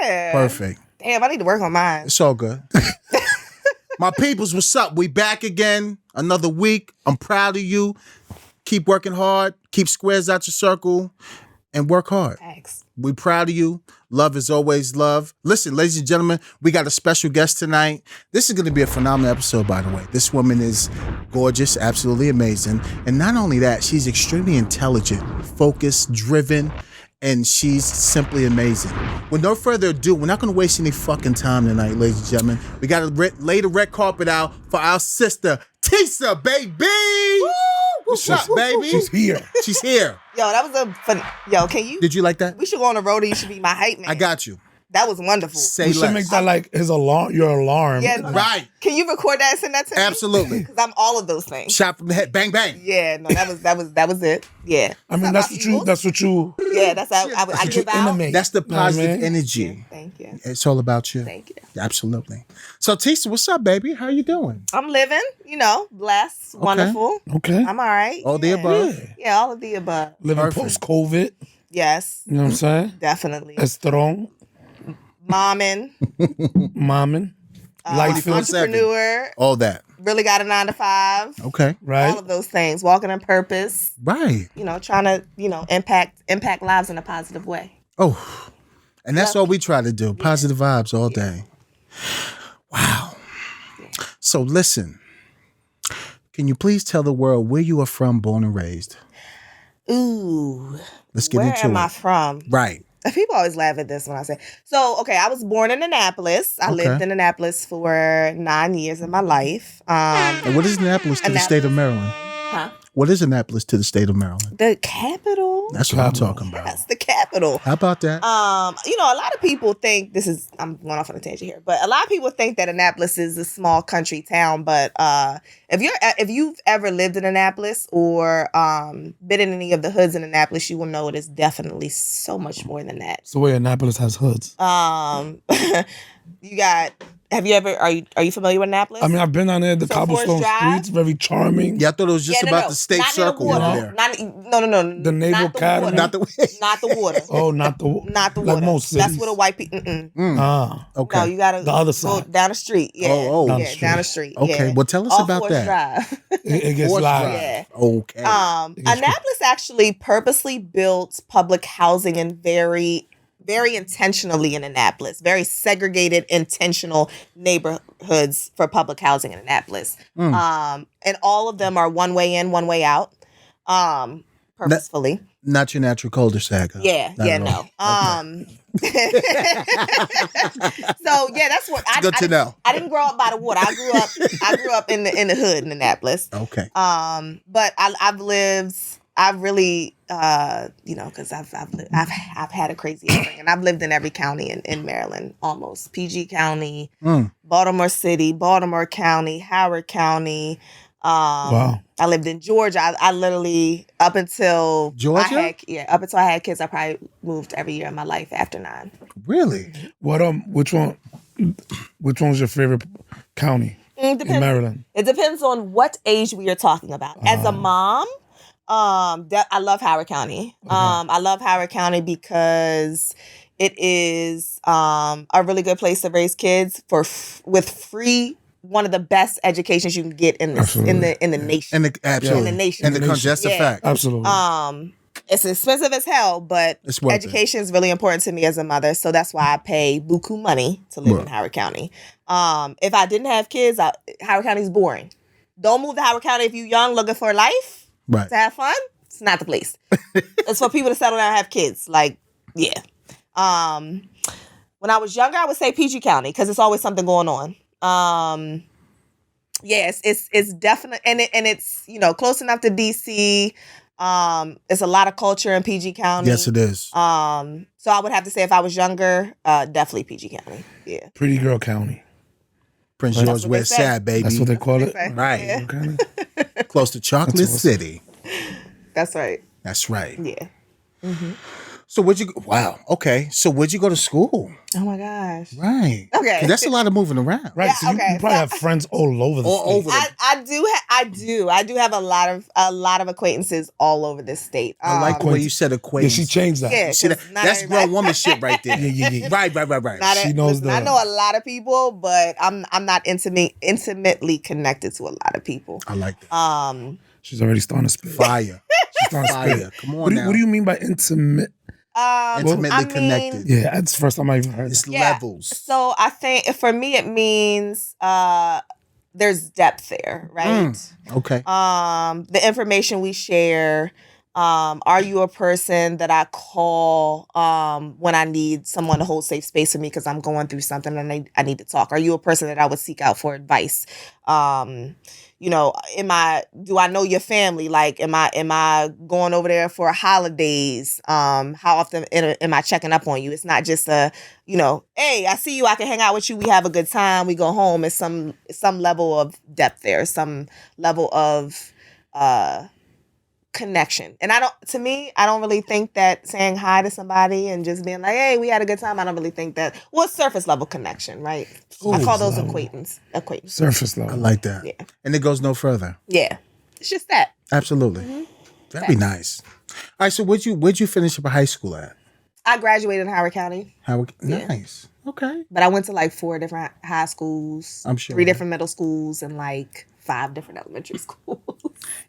Yeah. Perfect. Damn, I need to work on mine. It's all good. My peoples, what's up? We back again. Another week. I'm proud of you. Keep working hard. Keep squares out your circle. And work hard. Thanks. We proud of you. Love is always love. Listen, ladies and gentlemen, we got a special guest tonight. This is going to be a phenomenal episode, by the way. This woman is gorgeous, absolutely amazing. And not only that, she's extremely intelligent, focused, driven, and she's simply amazing. With no further ado, we're not going to waste any fucking time tonight, ladies and gentlemen. We got to lay the red carpet out for our sister, Tesa, baby! Woo! What's up, baby? She's here. She's here. Yo, that was a fun. Yo, can you? Did you like that? We should go on the road and you should be my hype man. I got you. That was wonderful. Say We less. should make that like his alarm, your alarm. Yeah, Right. Can you record that and send that to me? Absolutely. Because I'm all of those things. Shot from the head. Bang, bang. Yeah, no, that was it. Yeah. I mean, that's what you. Yeah, that's how I give out. Intimate. That's the Know what I positive mean? energy. Thank you. It's all about you. Thank you. Absolutely. So, Tesa, what's up, baby? How you doing? I'm living, blessed, wonderful. Okay. I'm all right. All the above? Yeah, all of the above. Living Perfect. post-COVID. Yes, You know what I'm saying? definitely. Strong. Momming, Momming. Life is. 24/7. entrepreneur, All that. really got a 9 to 5. Okay. All Right? of those things. Walking in purpose, Right. trying to, impact lives in a positive way. Oh, and that's all we try to do. Positive vibes all day. Wow. So, listen. Can you please tell the world where you are from, born and raised? Ooh. Let's get Where into am it. I from? Right. People always laugh at this when I say. So, okay, I was born in Annapolis. I lived in Annapolis for 9 years of my life. And what is Annapolis to the state of Maryland? Huh? What is Annapolis to the state of Maryland? The capital. That's what I'm talking about. That's the capital. How about that? A lot of people think I'm going off on a tangent here, but a lot of people think that Annapolis is a small country town. But if you've ever lived in Annapolis or been in any of the hoods in Annapolis, you will know it is definitely so much more than that. So where Annapolis has hoods. You got. Are you familiar with Annapolis? I mean, I've been down there. The So cobblestone Forest Drive? streets, very charming. Yeah, I thought it was just about the state Not near circle water. over there. No. The Naval Academy? Not the Not the water. Oh, not the Not the like water. most That's cities. where the white people. Okay. No, you gotta The other go side. down the street. Yeah. Oh, Down the yeah, street. down the street. Okay, Yeah. well, tell us Off about Forest that. Drive. It gets Forest live. Drive. Yeah. Okay. Annapolis actually purposely built public housing in very intentionally in Annapolis, very segregated, intentional neighborhoods for public housing in Annapolis. And all of them are one way in, one way out, purposefully. Not your natural cul-de-sac. Huh? Yeah, Not yeah, at no. all. So yeah, that's what Good to know. I didn't grow up by the water. I grew up in the hood in Annapolis. Okay. But I've really, because I've had a crazy upbringing. I've lived in every county in Maryland, almost. PG County, Baltimore City, Baltimore County, Howard County. Wow. I lived in Georgia. I literally, up until Georgia? I had kids, I probably moved every year of my life after 9. Really? Which one's your favorite county in Maryland? It depends on what age we are talking about. As a mom, I love Howard County. I love Howard County because it is a really good place to raise kids with free. One of the best educations you can get in the nation. Absolutely. In the nation. In the country. That's a fact. Absolutely. It's expensive as hell, but It's worth education is really important to me as a mother. So that's why I pay buku money to live in Howard County. If I didn't have kids, Howard County is boring. Don't move to Howard County if you're young, looking for life, Right. to have fun. It's not the place. It's for people to settle down and have kids. Like, yeah. When I was younger, I would say PG County because it's always something going on. Yes, it's definitely, and it's close enough to DC. It's a lot of culture in PG County. Yes, it is. So I would have to say if I was younger, definitely PG County. Yeah. Pretty Girl County. Prince That's George what where they it's say. sad, baby. That's what they call it. Right. Yeah. Okay. Close to Chocolate That's awesome. City. That's right. That's right. Yeah. So where'd you go? Wow. Okay. So where'd you go to school? Oh my gosh. Right. Okay. 'Cause that's a lot of moving around. Right. Yeah, so you, okay, you probably so- have friends all over the All state. over the- I do have a lot of acquaintances all over this state. I like the way you said Yeah, acquaintance. she changed that. Yeah. You see that? 'cause not That's everybody- grown woman shit right there. Yeah. Right. Not She a- knows listen, I the- know a lot of people, but I'm not intimately connected to a lot of people. I like that. She's already starting to spit. Fire. She's starting to Fire. spit. Come on What do, now. what do you mean by intimate? Intimately I mean, connected. Yeah, that's the first time I even heard It's that. levels. So I think for me it means there's depth there, right? Okay. The information we share. Are you a person that I call when I need someone to hold safe space for me because I'm going through something and I need to talk? Are you a person that I would seek out for advice? You know, do I know your family? Like, am I going over there for holidays? How often am I checking up on you? It's not just hey, I see you, I can hang out with you, we have a good time, we go home. It's some level of depth there, some level of connection. And I don't really think that saying hi to somebody and just being like, hey, we had a good time, I don't really think that. Well, surface level connection, right? I call those acquaintance. Surface level. I like that. Yeah. And it goes no further. Yeah. It's just that. Absolutely. That'd be nice. All right. So where'd you finish up high school at? I graduated in Howard County, Nice. Okay. but I went to like 4 different high schools, I'm sure. 3 different middle schools, and like 5 different elementary schools.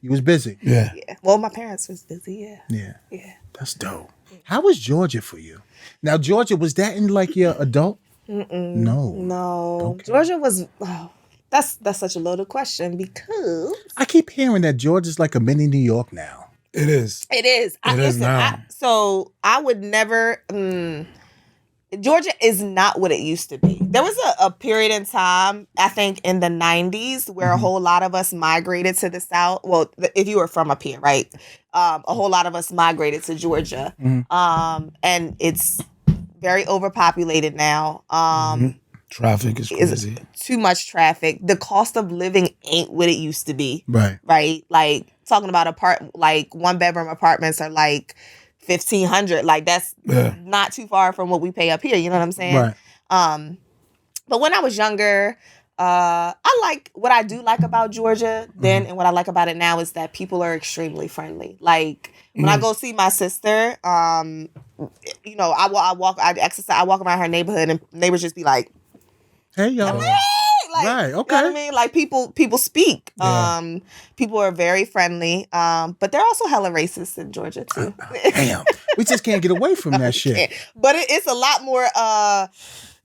You was busy. Yeah. Yeah. Well, my parents was busy. Yeah. Yeah. Yeah. That's dope. How was Georgia for you? Now, Georgia, was that in like your adult? No. No. Okay. Georgia was. Oh, that's such a loaded question because I keep hearing that Georgia's like a mini New York now. It is. it is. It is now. So I would never. Georgia is not what it used to be. There was a period in time, I think, in the 90s where a whole lot of us migrated to the South. Well, if you were from up here, right? A whole lot of us migrated to Georgia. And it's very overpopulated now. Traffic is crazy. Too much traffic. The cost of living ain't what it used to be. Right. Right? Like, talking about 1-bedroom apartments are like $1,500. Like, that's not too far from what we pay up here. You know what I'm saying? Right. But when I was younger, I like what I do like about Georgia then, and what I like about it now is that people are extremely friendly. Like, when I go see my sister, I exercise, I walk around her neighborhood, and neighbors just be like, Hey, y'all. "Hey!" Like, Right, you know okay. what I mean? Like, people speak. Yeah. People are very friendly. But they're also hella racist in Georgia too. Damn. We just can't get away from that shit. But it's a lot more.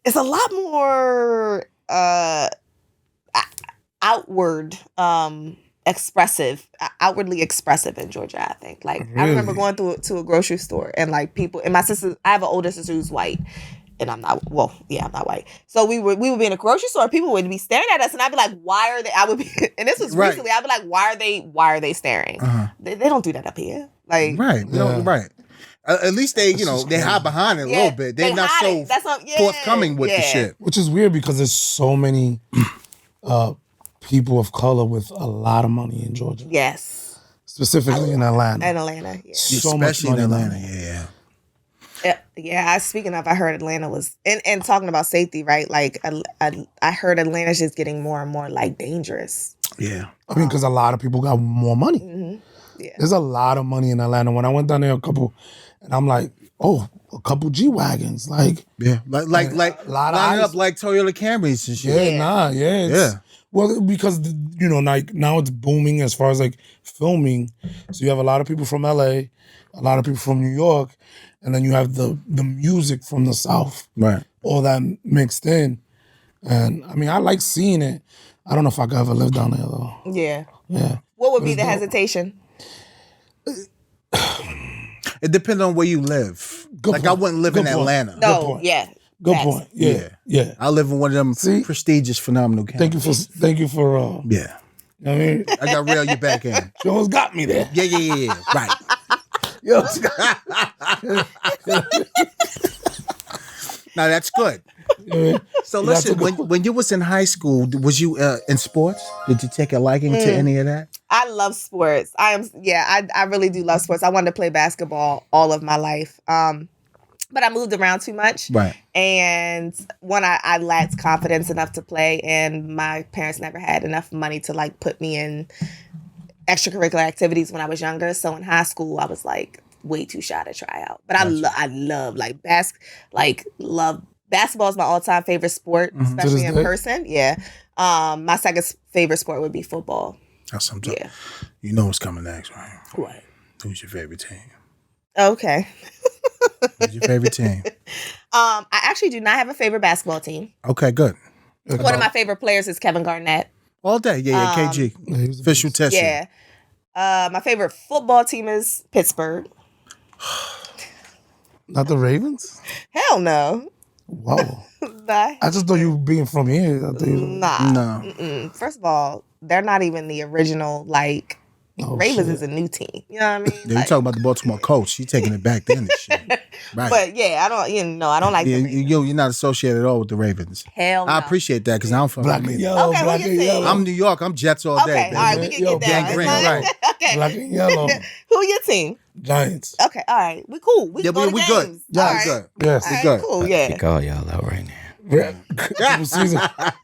It's a lot more outwardly expressive in Georgia. I think. Like, I remember going to a grocery store and like people. And my sister, I have an older sister who's white. And I'm not. Well, yeah, I'm not white. So we would be in a grocery store. People would be staring at us, and I'd be like, "Why are they?" I would be, and this was Right. recently. I'd be like, "Why are they staring? They don't do that up here." Like, Right. We don't- right. At least they, they hide behind it a Yeah, little bit. They're they not hide so it. That's not- yeah, forthcoming with the yeah. shit. Which is weird because there's so many people of color with a lot of money in Georgia. yes, Specifically in Atlanta. in Atlanta. Yeah. So much Especially in money Atlanta. there. Yeah. Yeah. Speaking of, I heard Atlanta was and talking about safety, right? Like, I heard Atlanta's just getting more and more like dangerous. Yeah. I mean, because a lot of people got more money. Yeah. There's a lot of money in Atlanta. When I went down there and I'm like, oh, a couple G-Wagons. Like, Yeah. Like a lot of lining ice. up like Toyota Camrys and shit. yeah. It's, Yeah. Well, because, like now it's booming as far as like filming. So you have a lot of people from LA, a lot of people from New York, and then you have the music from the South. Right. All that mixed in. And I mean, I like seeing it. I don't know if I could ever live down there though. Yeah. Yeah. What would be it's the dope. hesitation? It depends on where you live. Good like point. I wouldn't live in Good point. Atlanta. No. point. Yeah. Good Facts. point. Yeah. I live in one of them See? prestigious, phenomenal counties. Thank you for Yeah. you know what I mean? I got reel you back in. She almost got me there. Yeah. Right. Yo, Now that's good. So listen, when you was in high school, was you in sports? Did you take a liking to any of that? I love sports. I really do love sports. I wanted to play basketball all of my life. but I moved around too much. Right. And I lacked confidence enough to play, and my parents never had enough money to like put me in extracurricular activities when I was younger. So in high school, I was like way too shy to try out. But Gotcha. I love love basketball is my all-time favorite sport, especially in person. Yeah. My second favorite sport would be football. That's something. Yeah. You know what's coming next, right? Right. Who's your favorite team? Okay. Who's your favorite team? I actually do not have a favorite basketball team. Okay, good. One of my favorite players is Kevin Garnett. All day. Yeah, KG. Official Test. Yeah. My favorite football team is Pittsburgh. Not the Ravens? Hell no. Wow. Nah. I just thought you were being from here. I thought you Nah. No. Mm-mm. First of all, they're not even the original, like, Ravens is a new team. You know what I mean? Yeah, you talking about the Baltimore Colts. She taking it back then and shit. Right. But yeah, I don't like the Ravens. You're not associated at all with the Ravens. Hell no. I appreciate that because I don't fuck black with and them. yellow. Okay, Black who and you yellow. I'm New York. I'm Jets all day. Okay, baby. all right, we can Yo, get that. gang green, It's fine. right. Okay. Black and yellow. Who your team? Giants. Okay, all right. We cool. We Yeah, can go to we games. good. Yeah, All we right. good. Yes. All right, good. cool, yeah. Kick all y'all out right now. Yeah.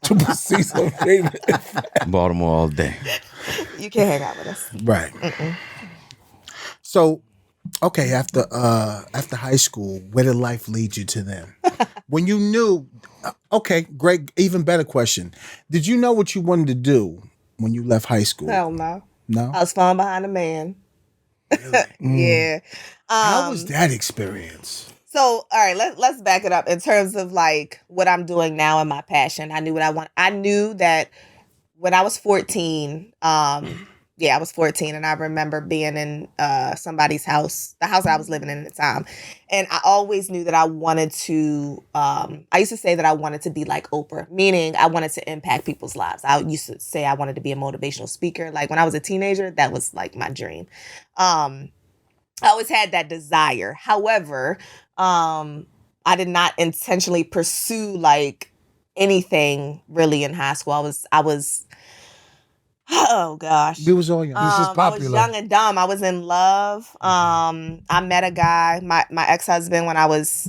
Triple season favorite. Baltimore all day. You can't hang out with us. Right. So, okay, after high school, where did life lead you to then? When you knew, okay, great, even better question. Did you know what you wanted to do when you left high school? Hell no. No? I was falling behind a man. Yeah. How was that experience? So, all right, let's back it up in terms of like what I'm doing now and my passion. I knew what I want. I knew that when I was 14, I was 14, and I remember being in somebody's house, the house that I was living in at the time. And I always knew that I wanted to, I used to say that I wanted to be like Oprah, meaning I wanted to impact people's lives. I used to say I wanted to be a motivational speaker. Like when I was a teenager, that was like my dream. I always had that desire. However, I did not intentionally pursue like anything really in high school. I was oh gosh. You was all young. This is I was popular. young and dumb. I was in love. I met a guy, my ex-husband, when I was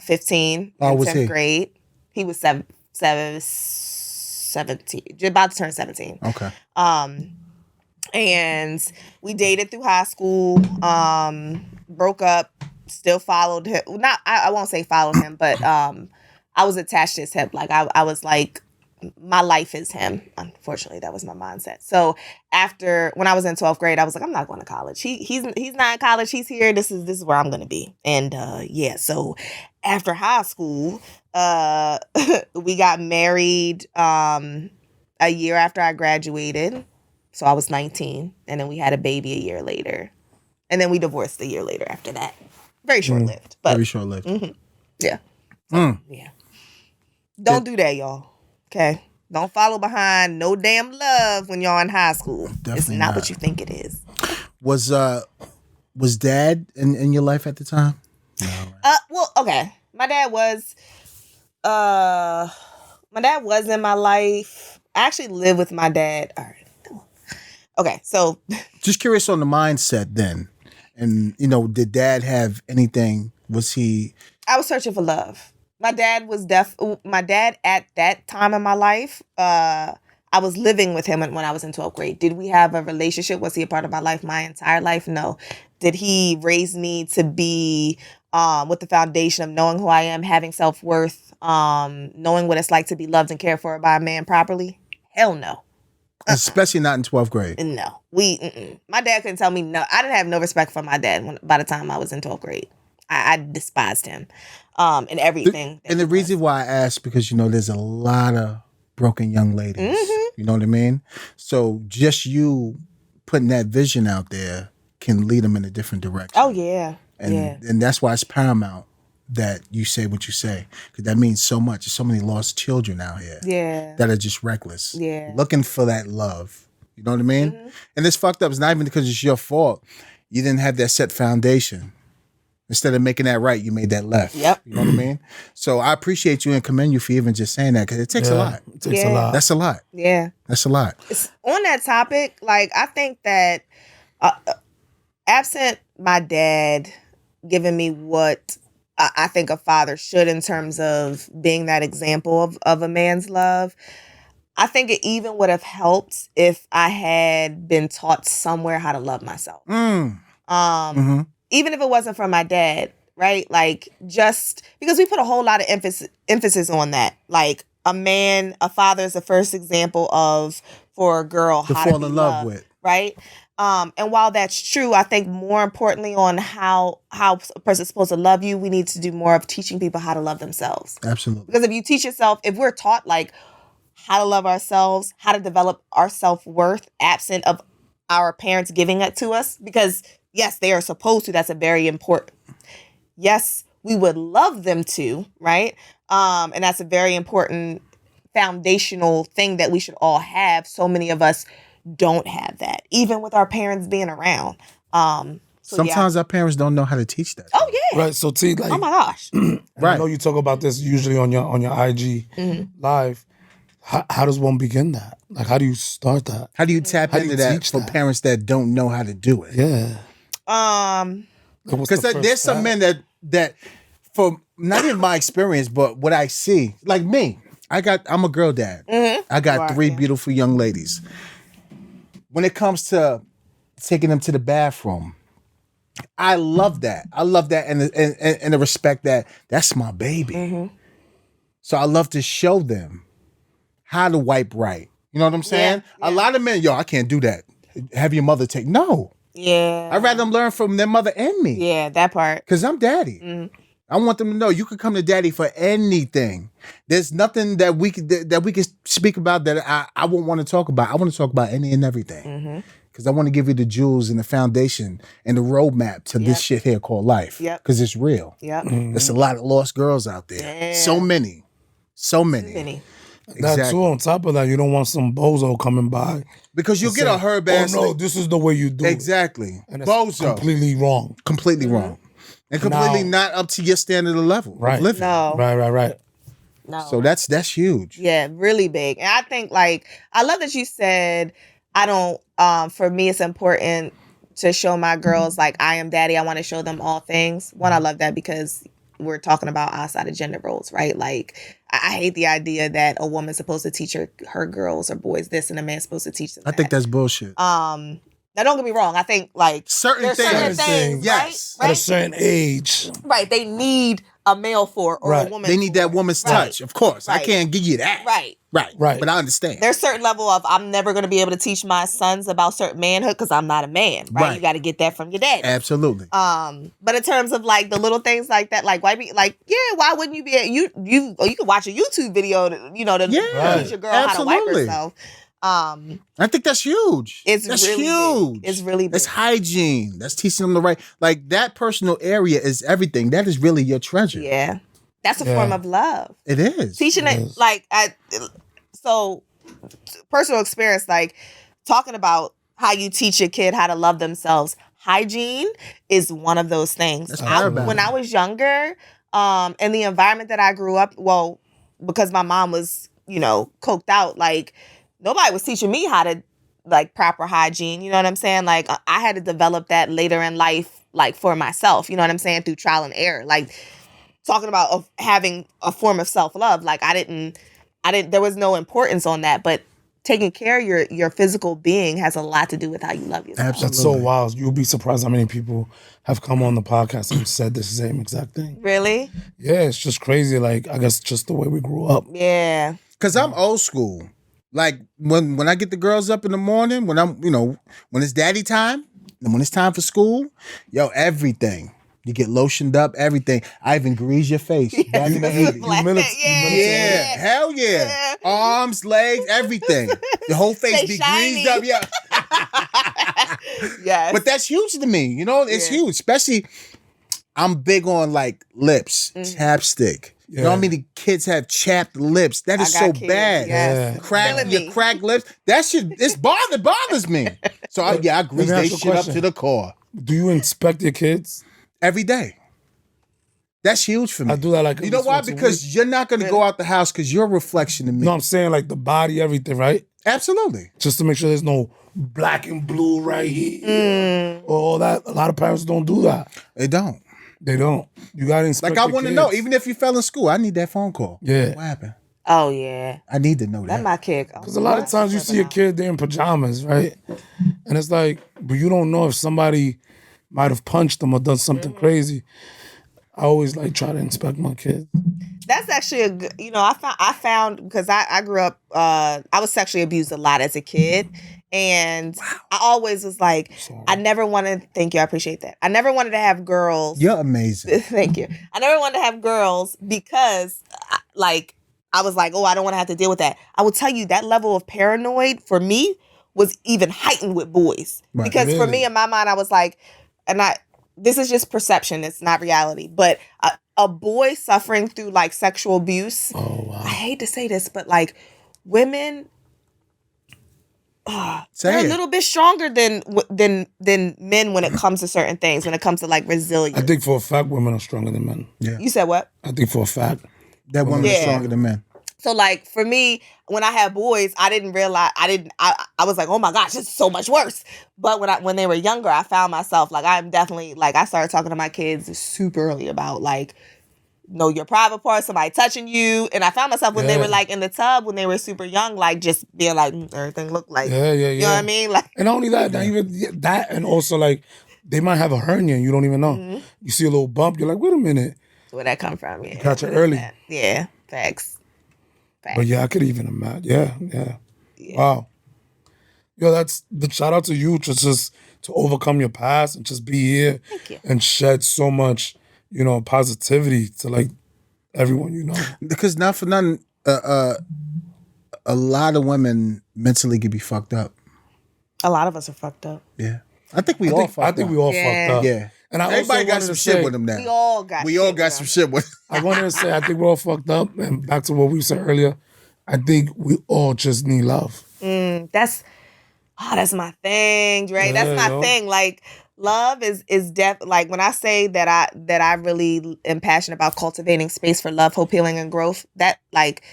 15 How in was 10th he? grade. He was 17, about to turn 17. Okay. And we dated through high school, broke up, still followed him. I won't say followed him, but I was attached to his hip. Like I was like, my life is him. Unfortunately, that was my mindset. So when I was in 12th grade, I was like, I'm not going to college. He's not in college. He's here. This is where I'm going to be. And so after high school, we got married a year after I graduated. So I was 19, and then we had a baby a year later. And then we divorced a year later after that. Very short-lived. But Very short-lived. yeah. Yeah. Don't do that, y'all. Okay? Don't follow behind no damn love when y'all in high school. Definitely it's not not. what you think it is. Was dad in your life at the time? Well, okay. My dad was in my life. I actually lived with my dad. All right. Okay, so Just curious on the mindset then. And, did dad have anything? Was he... I was searching for love. My dad at that time in my life, I was living with him when I was in 12th grade. Did we have a relationship? Was he a part of my life my entire life? No. Did he raise me to be with the foundation of knowing who I am, having self-worth, knowing what it's like to be loved and cared for by a man properly? Hell no. Especially not in 12th grade. No. My dad couldn't tell me no. I didn't have no respect for my dad by the time I was in 12th grade. I despised him and everything. And the reason why I asked, because, there's a lot of broken young ladies. You know what I mean? So just you putting that vision out there can lead them in a different direction. Oh, yeah. And that's why it's paramount that you say what you say, because that means so much. There's so many lost children out here that are just reckless, looking for that love. You know what I mean? And it's fucked up. It's not even because it's your fault. You didn't have that set foundation. Instead of making that right, you made that left. Yep. You know what I mean? So I appreciate you and commend you for even just saying that, because it takes a lot. It takes a lot. That's a lot. Yeah. That's a lot. On that topic, like, I think that absent my dad giving me what I think a father should in terms of being that example of a man's love. I think it even would have helped if I had been taught somewhere how to love myself. Even if it wasn't from my dad, right? Like, just because we put a whole lot of emphasis on that. Like, a father is the first example for a girl To how fall to be in love loved, with. right? And while that's true, I think more importantly on how a person's supposed to love you, we need to do more of teaching people how to love themselves. Absolutely. Because if you teach yourself, if we're taught like how to love ourselves, how to develop our self-worth absent of our parents giving it to us, because yes, they are supposed to. That's a very important. Yes, we would love them to, right? And that's a very important foundational thing that we should all have. So many of us don't have that, even with our parents being around. Sometimes our parents don't know how to teach that. Oh yeah. Right. So T, like, Oh my gosh. I know you talk about this usually on your IG live. How does one begin that? Like, how do you start that? How do you tap How do into you that teach for that? parents that don't know how to do it? Yeah. Because there's some men that, for not even my experience, but what I see, like me, I'm a girl dad. I got three beautiful young ladies. When it comes to taking them to the bathroom, I love that. I love that, and the respect that that's my baby. So I love to show them how to wipe right. You know what I'm saying? Yeah. A lot of men, I can't do that. Have your mother take. No. Yeah. I'd rather them learn from their mother and me. Yeah, that part. Because I'm daddy. I want them to know you can come to daddy for anything. There's nothing that we can speak about that I won't want to talk about. I want to talk about any and everything. Because I want to give you the jewels and the foundation and the roadmap to this shit here called life. Yep. Because it's real. Yep. There's a lot of lost girls out there. Yeah. So many. Many. That too, on top of that, you don't want some bozo coming by. Because you'll get a herb ass. Oh no, this is the way you do it. Exactly. And it's Bozo. completely wrong. Completely wrong. And completely Now- not up to your standard of level of living. No. Right. No. So that's huge. Yeah, really big. And I think, like, I love that you said, I don't, for me, it's important to show my girls, like, I am daddy. I want to show them all things. One, I love that because we're talking about outside of gender roles, right? Like, I hate the idea that a woman's supposed to teach her girls or boys this and a man's supposed to teach them I think that's bullshit. Now, don't get me wrong. I think, like, Certain there's things. certain things, Yes. right? At a certain age. Right. They need a male for or a Right. woman They need for. that woman's Right. touch, of course. I Right. can't give you that. Right. But I understand. There's certain level of I'm never going to be able to teach my sons about certain manhood because I'm not a man, right? You got to get that from your dad. Absolutely. But in terms of like the little things like that, like why wouldn't you be you can watch a YouTube video to teach your girl how to wipe Absolutely. herself. I think that's huge. It's that's really huge. big. It's really big. That's hygiene. That's teaching them the right. Like that personal area is everything. That is really your treasure. Yeah, that's a form of love. It is. Teaching it like so personal experience, like talking about how you teach your kid how to love themselves. Hygiene is one of those things. That's paramount. When I was younger, in the environment that I grew up, well, because my mom was, coked out, like nobody was teaching me how to like proper hygiene. You know what I'm saying? Like I had to develop that later in life, like for myself, you know what I'm saying? Through trial and error. Like talking about of having a form of self-love. Like I didn't, there was no importance on that, but taking care of your physical being has a lot to do with how you love yourself. Absolutely. That's so wild. You'll be surprised how many people have come on the podcast and said the same exact thing. Really? Yeah, it's just crazy. Like, I guess just the way we grew up. Yeah. Because I'm old school. Like when I get the girls up in the morning, when I'm, when it's daddy time and when it's time for school, everything. You get lotioned up, everything. I even grease your face. Back in the 80s. Yeah, hell yeah. Arms, legs, everything. The whole face Stay be shiny. greased up. Yeah. Yes. But that's huge to me. It's huge. Especially, I'm big on like lips, chapstick. You know how many kids have chapped lips? That is so bad. Yes. Your cracked lips. That shit, bothers me. So I grease me that ask you a shit up question. to the core. Do you inspect your kids? Every day. That's huge for me. I do that like you know why? once a Because week. you're not going to go out the house because you're a reflection of me. No, I'm saying like the body, everything, right? Absolutely. Just to make sure there's no black and blue right here or all that. A lot of parents don't do that. They don't. They don't. You gotta inspect. Like I want to know, even if you fell in school, I need that phone call. Yeah. What happened? Oh yeah, I need to know that that. my kid. Because a lot of times you see a kid there in pajamas, right? And it's like, but you don't know if somebody might have punched them or done something crazy. I always like try to inspect my kids. That's actually a good, I found because I grew up, I was sexually abused a lot as a kid. And I always was like, I never wanted, thank you, I appreciate that. I never wanted to have girls. You're amazing. Thank you. I never wanted to have girls because I was like, oh, I don't want to have to deal with that. I will tell you that level of paranoid for me was even heightened with boys. Right. Because for me, in my mind, I was like, this is just perception. It's not reality. But a boy suffering through like sexual abuse. Oh, wow. I hate to say this, but like women, they're a little bit stronger than men when it comes to certain things. When it comes to like resilience. I think for a fact women are stronger than men. Yeah. You said what? I think for a fact that women are stronger than men. So like for me, when I had boys, I didn't realize I was like, oh my gosh, it's so much worse. But when they were younger, I found myself like I'm definitely like I started talking to my kids super early about like know your private parts, somebody touching you, and I found myself when they were like in the tub when they were super young, like just being like everything looked like you know what I mean, like and not only that, not even that, and also like they might have a hernia and you don't even know. Mm-hmm. You see a little bump, you're like, wait a minute, where'd that come from? Yeah, catch it early. Yeah, facts. But yeah, I could even imagine. Yeah. Wow. Yo, that's the shout out to you just to overcome your past and just be here and shed so much, positivity to like everyone you know. Because not for nothing, a lot of women mentally can be fucked up. A lot of us are fucked up. Yeah. I think we all fucked up. I think we all fucked up. Yeah. And everybody got some shit with them now. We all got some shit with them. I wanted to say I think we're all fucked up. And back to what we said earlier, I think we all just need love. That's my thing, Dre. That's my thing. Like love is like when I say that I really am passionate about cultivating space for love, hope, healing, and growth. That like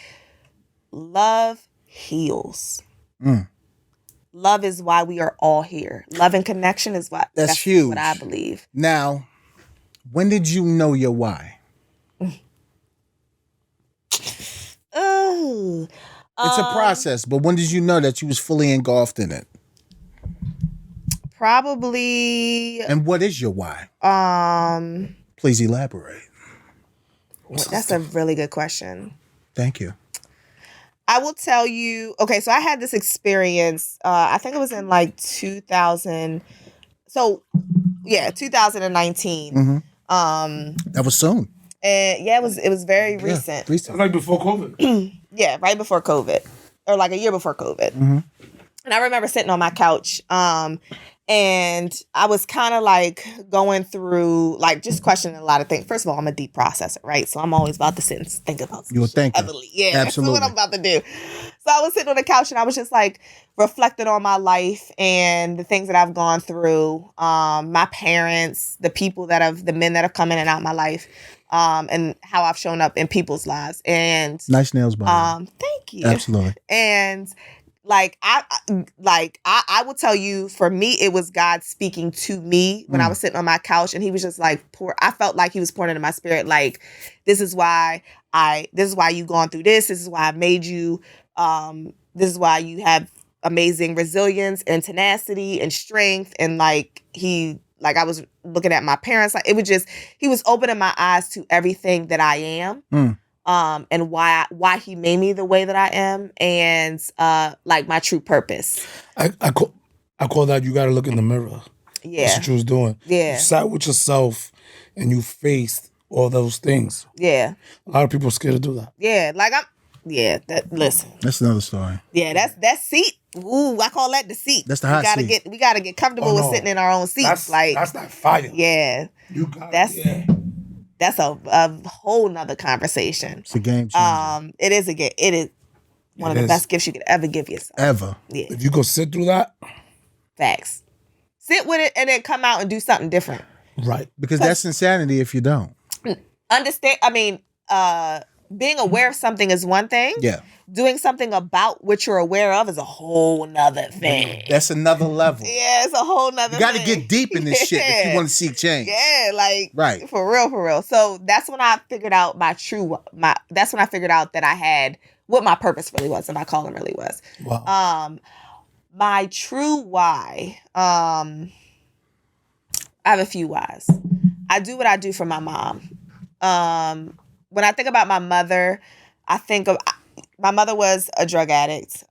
love heals. Love is why we are all here. Love and connection is what that's huge. What I believe. Now, when did you know your why? It's a process, but when did you know that you was fully engulfed in it? Probably. And what is your why? Please elaborate. That's a really good question. Thank you. I will tell you. Okay, so I had this experience. I think it was in like 2000. So, yeah, 2019. Mm-hmm. That was soon. And it was very recent. Like before COVID. Yeah, right before COVID, or like a year before COVID. Mm-hmm. And I remember sitting on my couch, and I was kind of like going through, like just questioning a lot of things. First of all, I'm a deep processor, right? So I'm always about to sit and think about you were thinking. Heavily. Yeah, absolutely. That's what I'm about to do. So I was sitting on the couch and I was just like reflecting on my life and the things that I've gone through, my parents, the men that have come in and out of my life, and how I've shown up in people's lives. And nice nails, by thank you. Absolutely. And I will tell you, for me, it was God speaking to me when I was sitting on my couch, and he was just like, I felt like he was pouring into my spirit, like, this is why you've gone through this. This is why I made you. This is why you have amazing resilience and tenacity and strength. And I was looking at my parents, like it was just, he was opening my eyes to everything that I am. And why he made me the way that I am, and like my true purpose. I call that you got to look in the mirror. Yeah, that's what you was doing. Yeah, you sat with yourself and you faced all those things. Yeah, a lot of people are scared to do that. Yeah, listen. That's another story. Yeah, that's seat. Ooh, I call that the seat. That's the hot seat. We gotta get comfortable with sitting in our own seats. That's that fire. Yeah, That's a whole nother conversation. It's a game changer. It is a game. It is one of the best gifts you could ever give yourself. Ever. Yeah. If you go sit through that. Facts. Sit with it and then come out and do something different. Right. Because that's insanity if you don't. Understand. I mean, being aware of something is one thing. Yeah. Doing something about what you're aware of is a whole nother thing. That's another level. Yeah, it's a whole nother You got to thing. get deep in this shit if you want to seek change. Yeah, like Right. For real. So that's when I figured out that's when I figured out that I had what my purpose really was and my calling really was. Wow. My true why, I have a few whys. I do what I do for my mom. When I think about my mother, I think of my mother was a drug addict.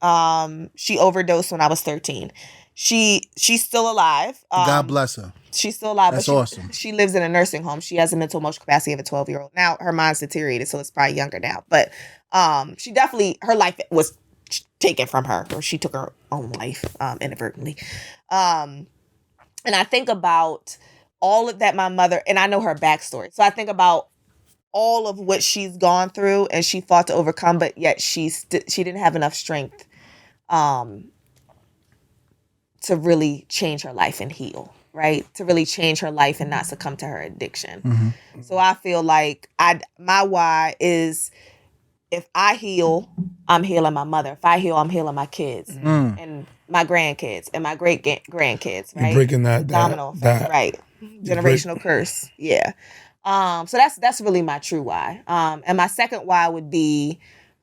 She overdosed when I was 13. She's still alive. God bless her. She's still alive. That's but awesome. She lives in a nursing home. She has a mental emotional capacity of a 12-year-old. Now her mind's deteriorated, so it's probably younger now. But she definitely, her life was taken from her, or she took her own life inadvertently. And I think about all of that my mother, and I know her backstory. So I think about all of what she's gone through and she fought to overcome, but yet she didn't have enough strength to really change her life and heal, right? To really change her life and not succumb to her addiction. Mm-hmm. So I feel like my why is, if I heal, I'm healing my mother. If I heal, I'm healing my kids and my grandkids and my great grandkids, right? You're breaking that domino effect, right? Generational curse. Yeah. So that's really my true why. And my second why would be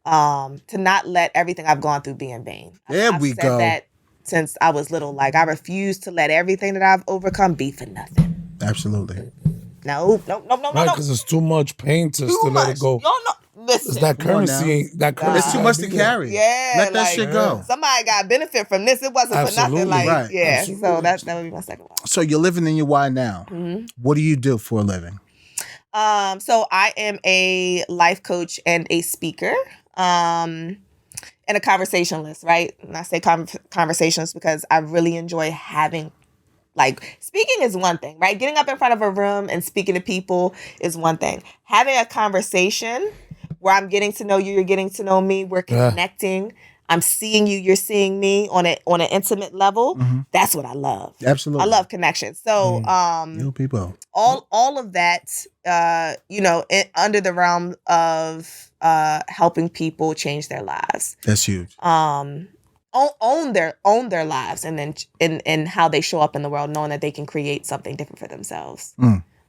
to not let everything I've gone through be in vain. There we I've said go. that since I was little. Like, I refuse to let everything that I've overcome be for nothing. Absolutely. No. Right, because it's too much pain to still let it go. Listen. It's that currency. That currency. It's too much to carry. Yeah, Let that shit go. Somebody got benefit from this. It wasn't for nothing. Like, right. yeah. Absolutely. So that would be my second one. So you're living in your why now. Mm-hmm. What do you do for a living? So I am a life coach and a speaker, and a conversationalist, right? And I say conversationalist because I really enjoy having, like, speaking is one thing, right? Getting up in front of a room and speaking to people is one thing. Having a conversation where I'm getting to know you, you're getting to know me, we're connecting, I'm seeing you, you're seeing me on an intimate level. Mm-hmm. That's what I love. Absolutely. I love connection. So, You people. all of that, under the realm of helping people change their lives. That's huge. Own their lives, and then in how they show up in the world, knowing that they can create something different for themselves.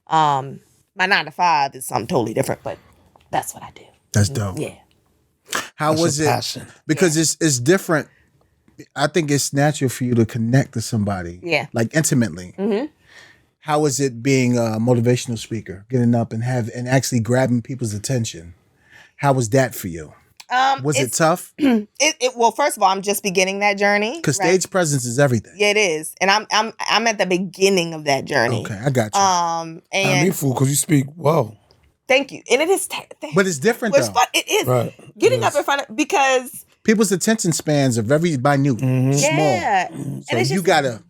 My 9 to 5 is something totally different, but that's what I do. That's dope. Yeah. How was it? Passion. Because it's different. I think it's natural for you to connect to somebody. Yeah. Like intimately. Mm-hmm. How was it being a motivational speaker, getting up and actually grabbing people's attention? How was that for you? Was it tough? Well, first of all, I'm just beginning that journey. Because stage presence is everything. Yeah, it is, and I'm at the beginning of that journey. Okay, I got you. And me fool, because you speak well. Thank you, and it is. But it's different It's though. fun. It is Right. getting up in front of, because People's attention spans are very minute, small. yeah, So and it's you just, gotta,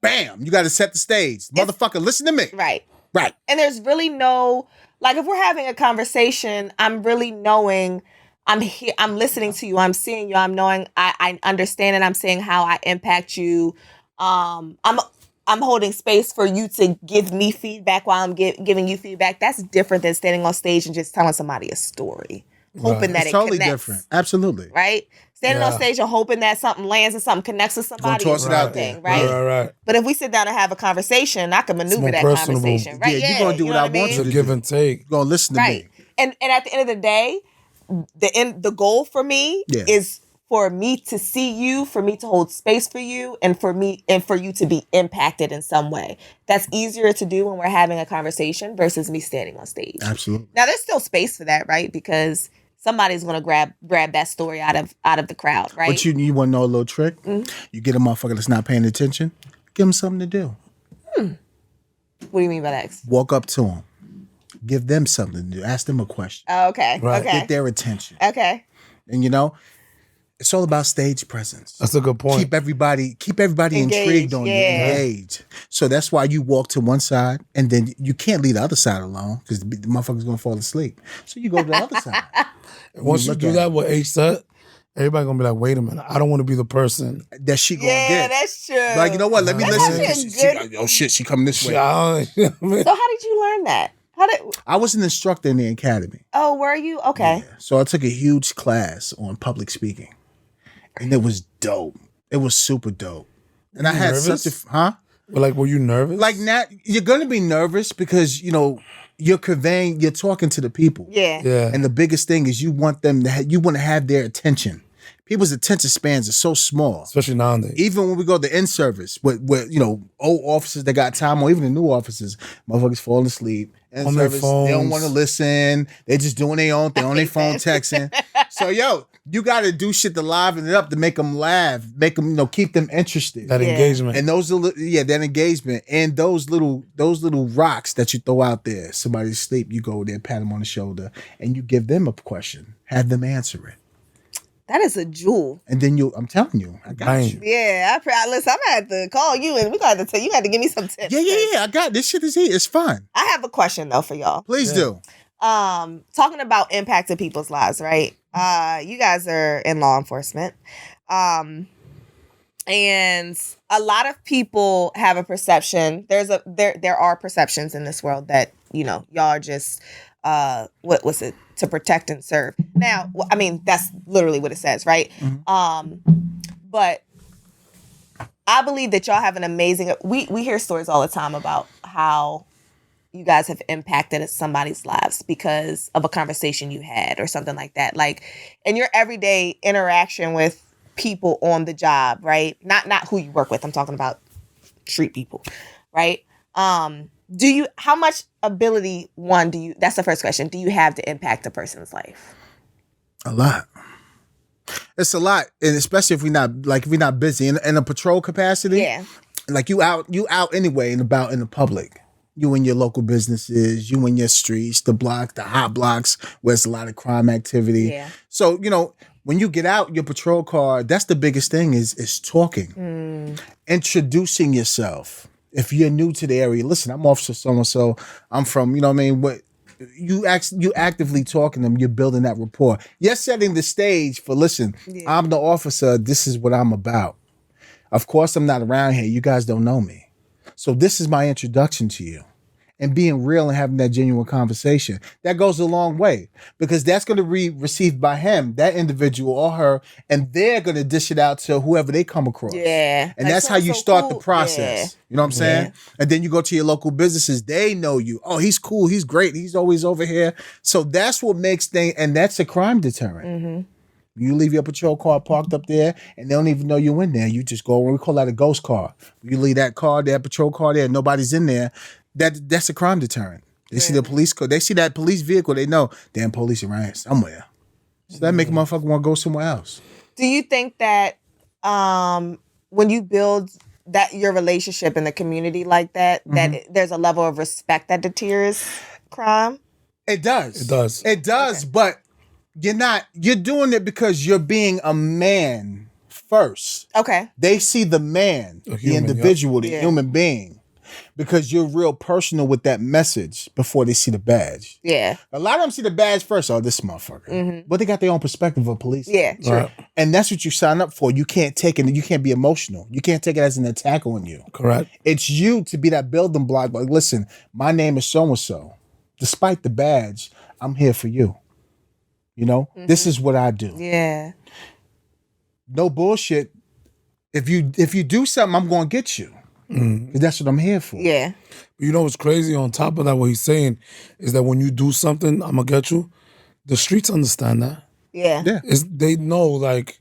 bam, you gotta set the stage. Motherfucker, listen to me. right. Right. And there's really no, like, if we're having a conversation, I'm really knowing I'm here, I'm listening to you, I'm seeing you, I'm knowing I understand, and I'm seeing how I impact you. I'm holding space for you to give me feedback while I'm giving you feedback. That's different than standing on stage and just telling somebody a story, hoping that It's it totally connects. different. Absolutely. Right? Standing on stage and hoping that something lands and something connects with somebody. toss is it out one there. thing, right? Right. But if we sit down and have a conversation, I can maneuver more that personable. conversation, right? Yeah, you're gonna do you what know I want mean? you It's a to give and take. You're gonna listen to Right. me. And at the end of the day, the goal for me is for me to see you, for me to hold space for you, and for you to be impacted in some way. That's easier to do when we're having a conversation versus me standing on stage. Absolutely. Now there's still space for that, right? Because somebody's gonna grab that story out of the crowd, right? But you want to know a little trick? Mm-hmm. You get a motherfucker that's not paying attention, give him something to do. What do you mean by that? Walk up to them. Give them something to do. Ask them a question. Oh, okay. Right. Okay. Get their attention. Okay. And it's all about stage presence. That's a good point. Keep everybody Engaged, intrigued on you, yeah. engaged. So that's why you walk to one side, and then you can't leave the other side alone because the motherfucker's gonna fall asleep. So you go to the other side. Once you look do at that with H set, everybody gonna be like, wait a minute, I don't want to be the person. That she gonna Yeah, get. that's true. Like, you know what? Let me That's listen. actually a Oh shit, she coming this way. Yeah, So how did you learn that? I was an instructor in the academy. Oh, were you? Okay. Yeah. So I took a huge class on public speaking, and it was dope. It was super dope. And I had nervous? such a But like, were you nervous? like now you're gonna be nervous because you're talking to the people. Yeah. Yeah. And the biggest thing is you want them to you want to have their attention. People's attention spans are so small. Especially nowadays. Even when we go to in-service, with old officers that got time, or even the new officers, motherfuckers falling asleep. On their They don't phones. want to listen. They just doing their own thing on their phone texting. So, you got to do shit to liven it up to make them laugh, make them, keep them interested. That engagement. And that engagement and those little rocks that you throw out there. Somebody's asleep, you go there, pat them on the shoulder, and you give them a question, have them answer it. That is a jewel. And then I'm telling you, I got you. Yeah, listen, I'm gonna have to call you and we gotta tell you got to give me some tips. Yeah. I got this shit is here. It's fun. I have a question though for y'all. Please do. Talking about impact of people's lives, right? You guys are in law enforcement. And a lot of people have a perception. There are perceptions in this world that, y'all are just what was it? To protect and serve. Now, I mean, that's literally what it says, right? But I believe that y'all have an amazing. We hear stories all the time about how you guys have impacted somebody's lives because of a conversation you had or something like that. Like in your everyday interaction with people on the job, right? Not who you work with. I'm talking about street people, right? How much ability, that's the first question, do you have to impact a person's life? A lot. It's a lot. And especially if we're not busy in a patrol capacity. Yeah. Like you out anyway and about in the public. You in your local businesses, you in your streets, the hot blocks where there's a lot of crime activity. Yeah. So, when you get out your patrol car, that's the biggest thing is talking. Introducing yourself. If you're new to the area, listen, I'm Officer so-and-so. I'm from, what you actively talking to them, you're building that rapport. You're setting the stage for, listen, I'm the officer, this is what I'm about. Of course, I'm not around here. You guys don't know me. So this is my introduction to you. And being real and having that genuine conversation. That goes a long way because that's going to be received by him, that individual or her, and they're going to dish it out to whoever they come across. Yeah. And that's how you start the process. Yeah. You know what I'm saying? Yeah. And then you go to your local businesses. They know you. Oh, he's cool. He's great. He's always over here. So that's what makes things, and that's a crime deterrent. Mm-hmm. You leave your patrol car parked up there and they don't even know you're in there. You just go, we call that a ghost car. You leave that patrol car there, and nobody's in there. That's a crime deterrent. They see the police car, they see that police vehicle, they know, damn, police around here somewhere. So that make a motherfucker want to go somewhere else. Do you think that when you build your relationship in the community like that, that there's a level of respect that deters crime? It does. It does. Okay. But you're doing it because you're being a man first. Okay. They see the man, the individual, the human being. Because you're real personal with that message before they see the badge. Yeah. A lot of them see the badge first. Oh, this motherfucker. Mm-hmm. But they got their own perspective of police. Yeah, true. Right. And that's what you sign up for. You can't take it. You can't be emotional. You can't take it as an attack on you. Correct. It's you to be that building block. Like, listen, my name is so-and-so. Despite the badge, I'm here for you. This is what I do. Yeah. No bullshit. If you do something, I'm going to get you. Because that's what I'm here for. Yeah. You know what's crazy on top of that, what he's saying is that when you do something, I'm going to get you, the streets understand that. Yeah. They know, like,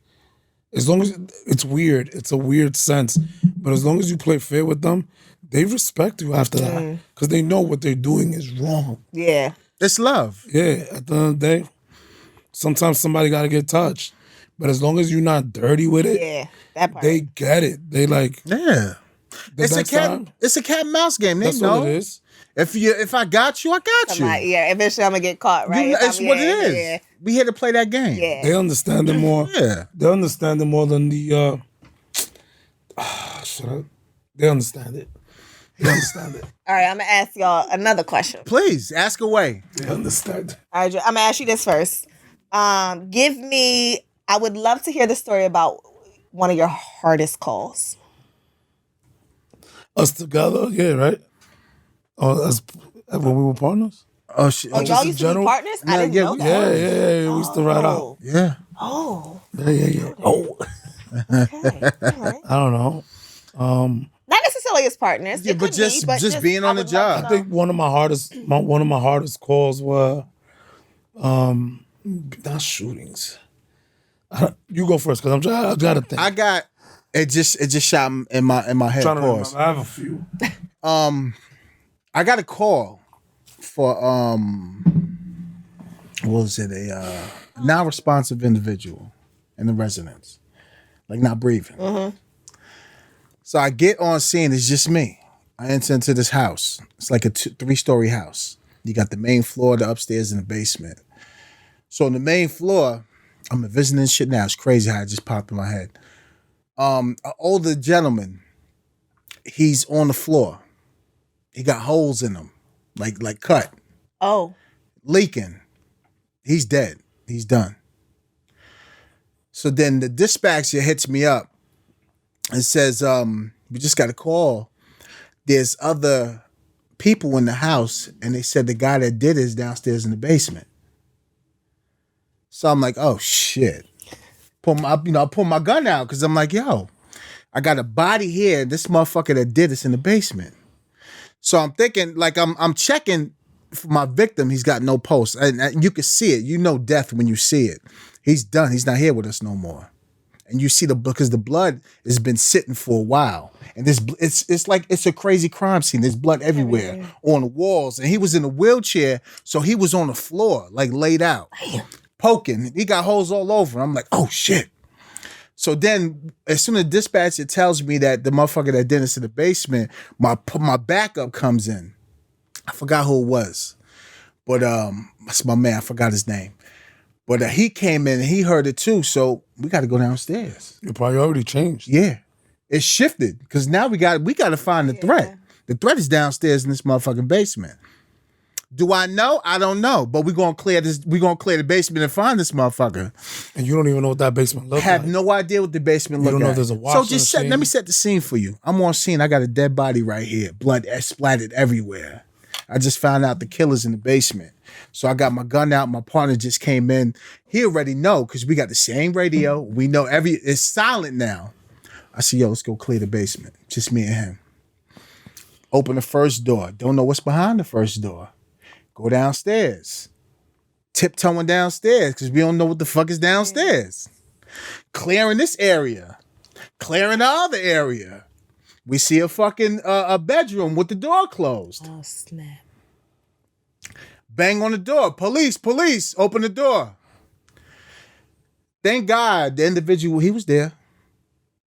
as long as, it's weird, it's a weird sense, but as long as you play fair with them, they respect you after that. Because they know what they're doing is wrong. Yeah. It's love. Yeah, at the end of the day, sometimes somebody got to get touched. But as long as you're not dirty with it, that part. they get it. They like... Yeah. It's a cat and mouse game. They That's know. what it is. If I got you, I got you. Yeah, eventually I'm gonna get caught, right? It's what it is. Yeah. We here to play that game. Yeah. They understand it more. Yeah. They understand it more than the They understand it. They understand it. All right, I'm gonna ask y'all another question. Please ask away. They understand. All right, I'm gonna ask you this first. I would love to hear the story about one of your hardest calls. Us together, yeah, right? Oh, as when we were partners? Oh shit. Oh, just y'all in used to be general? partners? I Yeah, didn't yeah, know we- that. Yeah. We used to ride out. Yeah. Oh. Yeah. Oh, Okay. All right. I don't know. Not necessarily as partners. Yeah, It but could be, but just being I on the would love to job. I think one of my hardest calls were, not shootings. You go first, because I gotta think. I got it. Just shot in my head. trying to Pause. remember. I have a few. I got a call for what was it? A non-responsive individual in the residence, like not breathing. Mm-hmm. So I get on scene. It's just me. I enter into this house. It's like a 3-story house. You got the main floor, the upstairs, and the basement. So on the main floor, I'm envisioning shit now. It's crazy how it just popped in my head. An older gentleman. He's on the floor. He got holes in him, like cut, Oh. leaking. He's dead. He's done. So then the dispatcher hits me up and says, we just got a call. There's other people in the house, and they said the guy that did it is downstairs in the basement. So I'm like, oh shit. I pull my gun out because I'm like, yo, I got a body here. This motherfucker that did this in the basement. So I'm thinking, like, I'm checking for my victim. He's got no pulse, and you can see it. You know death when you see it. He's done. He's not here with us no more. And you see because the blood has been sitting for a while, and it's like it's a crazy crime scene. There's blood everywhere on the walls, and he was in a wheelchair, so he was on the floor, like laid out, poking. He got holes all over. I'm like, oh shit. So then, as soon as the dispatcher tells me that the motherfucker that did this in the basement, my backup comes in. I forgot who it was, but that's my man. I forgot his name. But he came in and he heard it too. So we got to go downstairs. Your priority changed. Yeah, it shifted because now we got to find the threat. The threat is downstairs in this motherfucking basement. Do I know? I don't know. But we're gonna clear this. We're gonna clear the basement and find this motherfucker. And you don't even know what that basement looks like. Have no idea what the basement looks like. You don't know if there's a washing So just machine. let me set the scene for you. I'm on scene. I got a dead body right here. Blood splattered everywhere. I just found out the killer's in the basement. So I got my gun out. My partner just came in. He already know because we got the same radio. We know it's silent now. I said, yo, let's go clear the basement. Just me and him. Open the first door. Don't know what's behind the first door. Go downstairs. Tiptoeing downstairs because we don't know what the fuck is downstairs. Clearing this area. Clearing the other area. We see a fucking a bedroom with the door closed. Oh, snap. Bang on the door. Police. Open the door. Thank God the individual, he was there.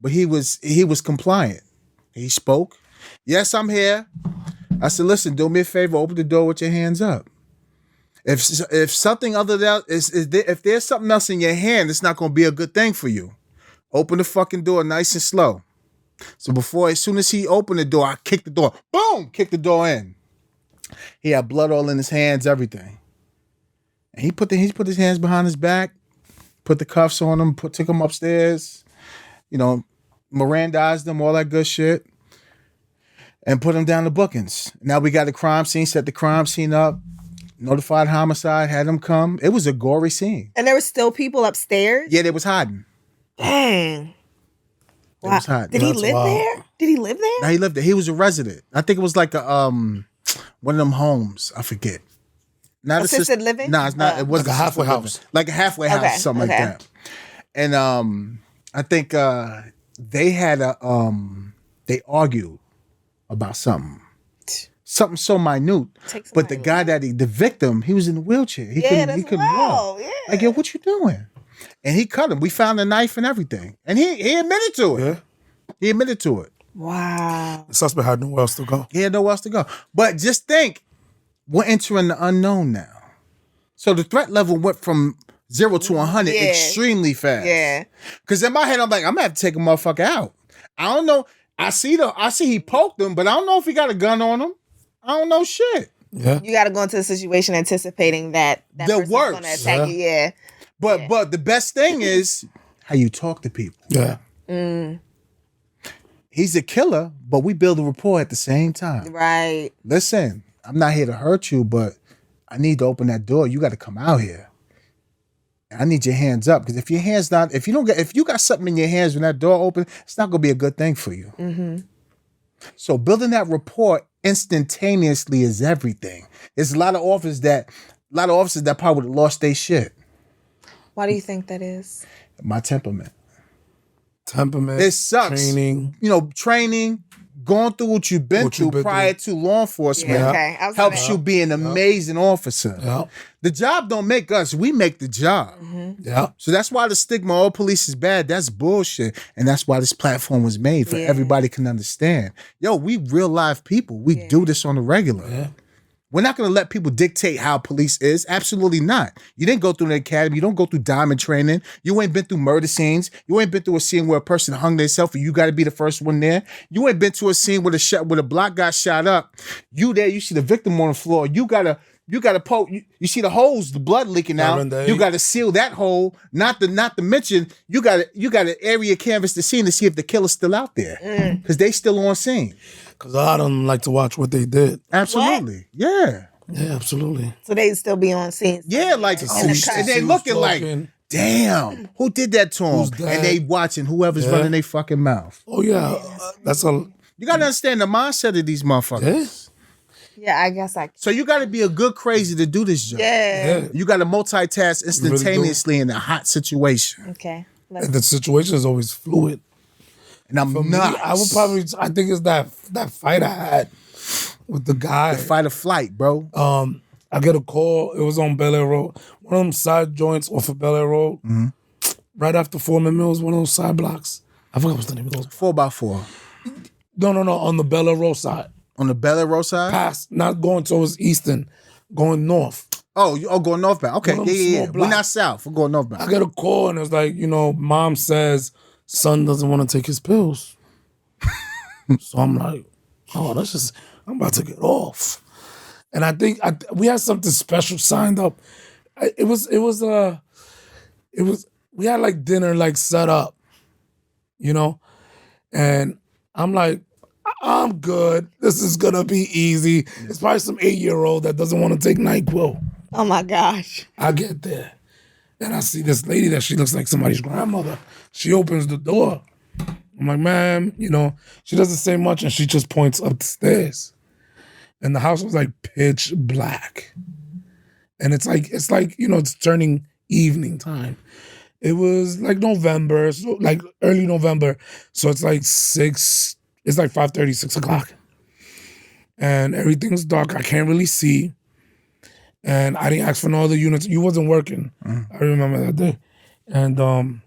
But he was compliant. He spoke. Yes, I'm here. I said, listen, do me a favor, open the door with your hands up. If something other than if there's something else in your hand, it's not going to be a good thing for you. Open the fucking door nice and slow. So as soon as he opened the door, I kicked the door. Boom! Kicked the door in. He had blood all in his hands, everything. And he put his hands behind his back, put the cuffs on him, took him upstairs, Mirandized him, all that good shit. And put him down to bookings. Now we got the crime scene, set the crime scene up, notified homicide, had them come. It was a gory scene. And there were still people upstairs? Yeah, they was hiding. Dang. They was hiding. Did he live there? Did he live there? No, he lived there. He was a resident. I think it was like a one of them homes. I forget. Not assisted living? No, it's not. It was Like a halfway house. Like a halfway house, something like that. And I think they had they argued about something so minute. But the guy the victim, he was in a wheelchair. He couldn't walk. Yeah. Like, yo, what you doing? And he cut him. We found a knife and everything. And he admitted to it. Yeah. He admitted to it. Wow. The suspect had nowhere else to go. He had nowhere else to go. But just think, we're entering the unknown now. So the threat level went from 0 to 100 extremely fast. Yeah. Because in my head, I'm like, I'm going to have to take a motherfucker out. I don't know. I see he poked him, but I don't know if he got a gun on him. I don't know shit. Yeah. You got to go into the situation anticipating that The person's worst. going to attack you. Yeah. But the best thing is how you talk to people. Yeah. He's a killer, but we build a rapport at the same time. Right. Listen, I'm not here to hurt you, but I need to open that door. You got to come out here. I need your hands up, because if you got something in your hands when that door opens, it's not gonna be a good thing for you. Mm-hmm. So building that rapport instantaneously is everything. There's a lot of officers that probably would have lost their shit. Why do you think that is? My temperament. It sucks. Training, going through what you've been through prior to law enforcement helps you be an amazing officer. Yeah. The job don't make us, we make the job. Mm-hmm. Yeah. So that's why the stigma, all police is bad, that's bullshit. And that's why this platform was made, for everybody can understand. Yo, we real live people. We do this on the regular. Yeah. We're not going to let people dictate how police is. Absolutely not. You didn't go through an academy. You don't go through diamond training. You ain't been through murder scenes. You ain't been through a scene where a person hung themselves and you got to be the first one there. You ain't been to a scene where a black guy shot up. You there, you see the victim on the floor. You gotta poke. You see the holes, the blood leaking out. You gotta seal that hole. Not to mention you gotta area canvas the scene to see if the killer's still out there, because they still on scene. Because a lot of them like to watch what they did. Absolutely, yeah, absolutely. So they still be on scene. Yeah, like and they looking like, damn, who did that to him? And they watching whoever's running their fucking mouth. Oh yeah, that's a. You gotta understand the mindset of these motherfuckers. Yeah, I guess So you got to be a good crazy to do this job. Yeah. You got to multitask instantaneously in a hot situation. Okay. And the situation is always fluid. And I'm For not. me, I think it's that fight I had with the guy. The fight or flight, bro. I get a call. It was on Bel Air Road. One of them side joints off of Bel Air Road. Mm-hmm. Right after Foreman Mills, one of those side blocks. I forgot what's the name of those. 4x4. No. On the Bel Air Road side. On the Bel Air Road side? Past, not going towards Easton, going north. Oh, going northbound. Okay, yeah. We're not south. We're going northbound. I get a call and it's like, mom says son doesn't want to take his pills. So I'm like, I'm about to get off. And I think we had something special signed up. We had like dinner like set up, and I'm like, I'm good. This is gonna be easy. It's probably some 8-year-old that doesn't want to take NyQuil. Oh my gosh. I get there and I see this lady that she looks like somebody's grandmother. She opens the door. I'm like, ma'am, she doesn't say much and she just points up the stairs. And the house was like pitch black. And it's like, it's turning evening time. It was like November, so like early November. So it's like 5:30, 6 o'clock. And everything's dark. I can't really see. And I didn't ask for no other units. You wasn't working. I remember that day. And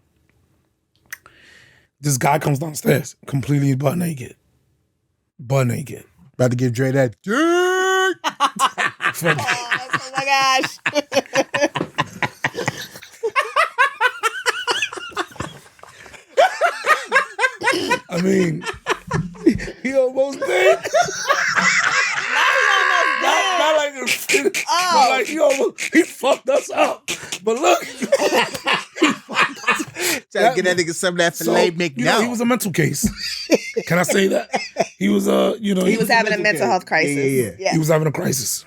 this guy comes downstairs, completely butt naked. About to give Dre that dick. Oh my gosh. I mean, he almost did. Not like this. Not like he fucked us up. But look, trying to get that nigga some of that filet McNuggets. He was a mental case. Can I say that? He was he was having a mental health crisis. Yeah. He was having a crisis.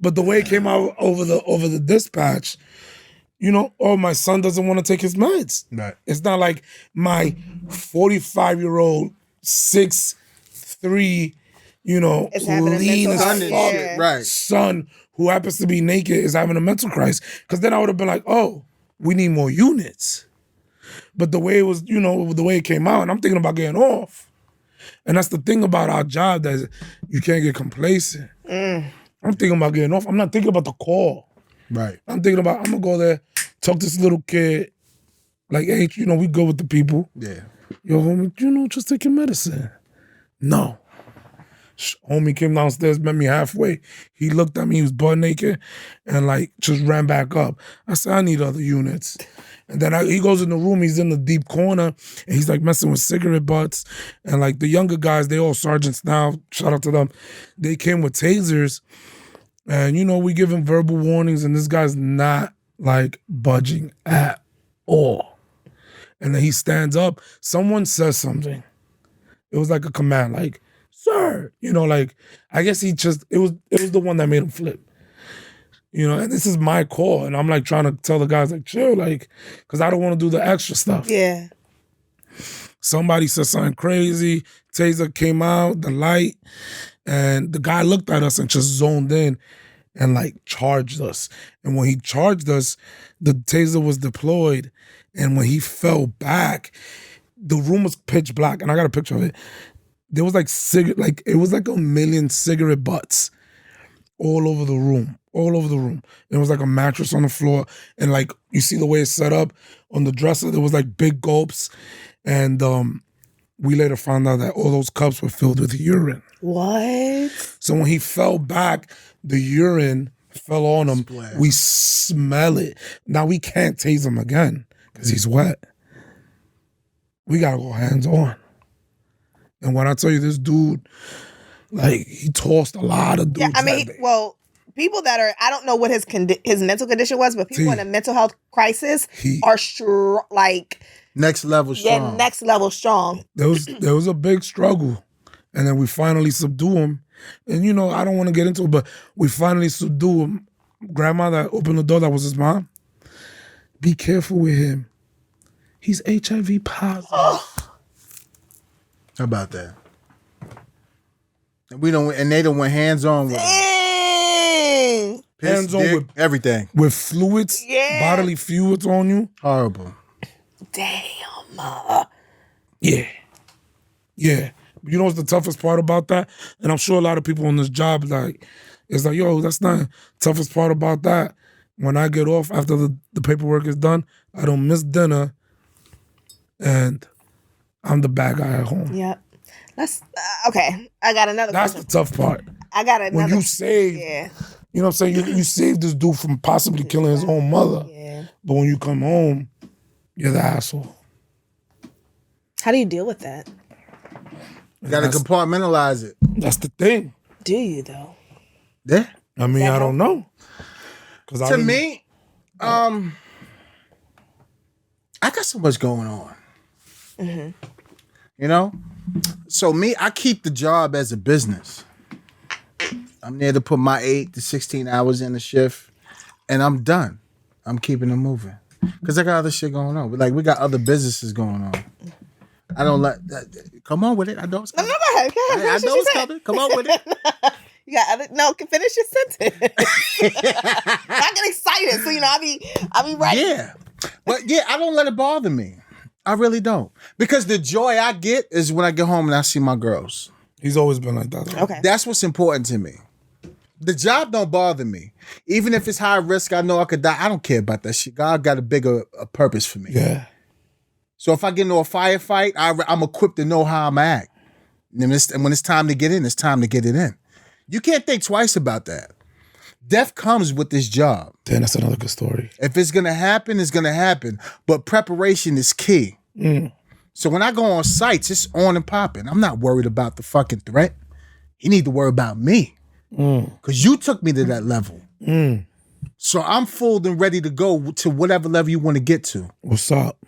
But the way it came out over the dispatch, my son doesn't want to take his meds. Right. It's not like my 45-year-old 6'3", lean son who happens to be naked is having a mental crisis. Because then I would have been like, oh, we need more units. But the way it was, the way it came out, and I'm thinking about getting off. And that's the thing about our job, that you can't get complacent. I'm thinking about getting off. I'm not thinking about the call. Right. I'm thinking about, I'm going to go there, talk to this little kid. Like, hey, we go with the people. Yeah. Yo, homie, just take your medicine. No. Homie came downstairs, met me halfway. He looked at me, he was butt naked, and like just ran back up. I said, I need other units. And then he goes in the room, he's in the deep corner, and he's like messing with cigarette butts. And like the younger guys, they all sergeants now, shout out to them. They came with tasers, and we give him verbal warnings, and this guy's not like budging at all. And then he stands up, someone says something. It was like a command, like, sir, I guess he just, it was the one that made him flip. And this is my call. And I'm like trying to tell the guys, like, chill, like, because I don't want to do the extra stuff. Yeah. Somebody said something crazy. Tesa came out, the light, and the guy looked at us and just zoned in and like charged us. And when he charged us, the taser was deployed. And when he fell back, the room was pitch black. And I got a picture of it. There was like it was like a million cigarette butts all over the room. It was like a mattress on the floor. And like, you see the way it's set up on the dresser, there was like big gulps. And we later found out that all those cups were filled with urine. What? So when he fell back, the urine fell on him. Splash. We smell it. Now we can't tase him again because he's wet. We gotta go hands on. And when I tell you this dude, like, he tossed a lot of dudes. Yeah, I mean, people that are, I don't know what his mental condition was, but people in a mental health crisis are like next level strong. Yeah, next level strong. There was a big struggle, and then we finally subdue him. And I don't want to get into it, but we finally subdue him. Grandma that opened the door, that was his mom. Be careful with him. He's HIV positive. How about that? And they don't went hands on with him. Hands on with everything. With fluids, bodily fluids on you. Horrible. Damn. Yeah. You know what's the toughest part about that? And I'm sure a lot of people on this job it's like, yo, that's not the toughest part about that. When I get off after the paperwork is done, I don't miss dinner, and I'm the bad guy at home. Yep. That's okay. I got another That's question. the tough part. I got another. When you save, you know what I'm saying? You saved this dude from possibly killing his own mother. Yeah. But when you come home, you're the asshole. How do you deal with that? You got to compartmentalize it. That's the thing. Do you, though? Yeah. I mean, I don't know. To me, I got so much going on. Mm-hmm. So me, I keep the job as a business. I'm there to put my 8 to 16 hours in the shift, and I'm done. I'm keeping it moving because I got other shit going on. We got other businesses going on. I don't let. Come on with it. I know it's coming. No, go ahead. I know it's coming. Come on with it. You got other? No, finish your sentence. I get excited, so I'll be ready. Yeah, but I don't let it bother me. I really don't, because the joy I get is when I get home and I see my girls. He's always been like that, though. Okay, that's what's important to me. The job don't bother me, even if it's high risk. I know I could die. I don't care about that shit. God got a bigger purpose for me. Yeah. So if I get into a firefight, I'm equipped to know how I'm act. And when it's time to get in, it's time to get it in. You can't think twice about that. Death comes with this job. Then that's another good story. If it's gonna happen, it's gonna happen. But preparation is key. So when I go on sites, it's on and popping. I'm not worried about the fucking threat. You need to worry about me. Because you took me to that level. So I'm full and ready to go to whatever level you want to get to. What's up?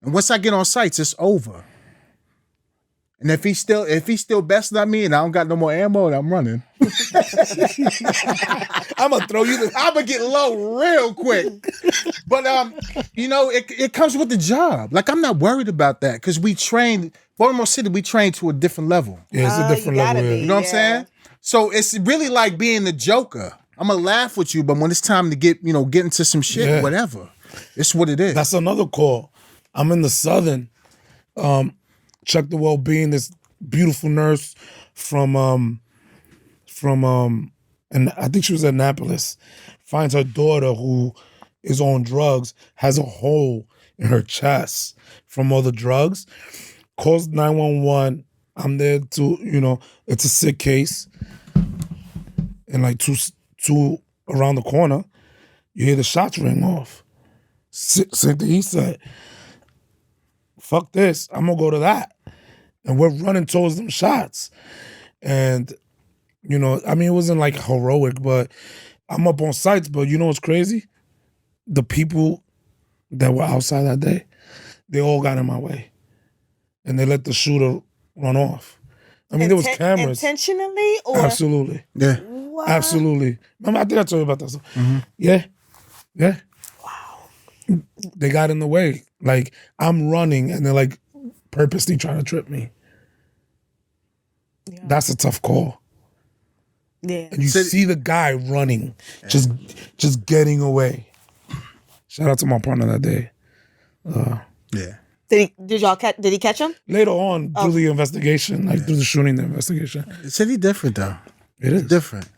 And once I get on sites, it's over. And if he's still besting at me and I don't got no more ammo, and I'm running. I'm gonna throw you. I'm gonna get low real quick. But it comes with the job. Like, I'm not worried about that because we trained Baltimore City. We trained to a different level. Yeah, it's a different level. You know what I'm saying? So it's really like being the Joker. I'm gonna laugh with you, but when it's time to get into some shit, whatever, it's what it is. That's another call. I'm in the Southern. Check the well-being. This beautiful nurse from and I think she was at Annapolis, finds her daughter who is on drugs, has a hole in her chest from all the drugs, calls 911. I'm there to, it's a sick case. And like two around the corner, you hear the shots ring off. Same thing he said. Fuck this, I'm gonna go to that. And we're running towards them shots. And, it wasn't like heroic, but I'm up on sites. But you know what's crazy? The people that were outside that day, they all got in my way. And they let the shooter run off. I mean, there was cameras. Intentionally or Absolutely. Yeah. what? Absolutely. Remember, I think I told you about that stuff. Yeah. Yeah. Wow. They got in the way. Like, I'm running and they're like purposely trying to trip me. Yeah. That's a tough call. Yeah. And you see the guy running, just getting away. Shout out to my partner that day. Yeah. Did he catch him? Later on, through the investigation, like through the shooting, the investigation. It's really different though. It is. It's different.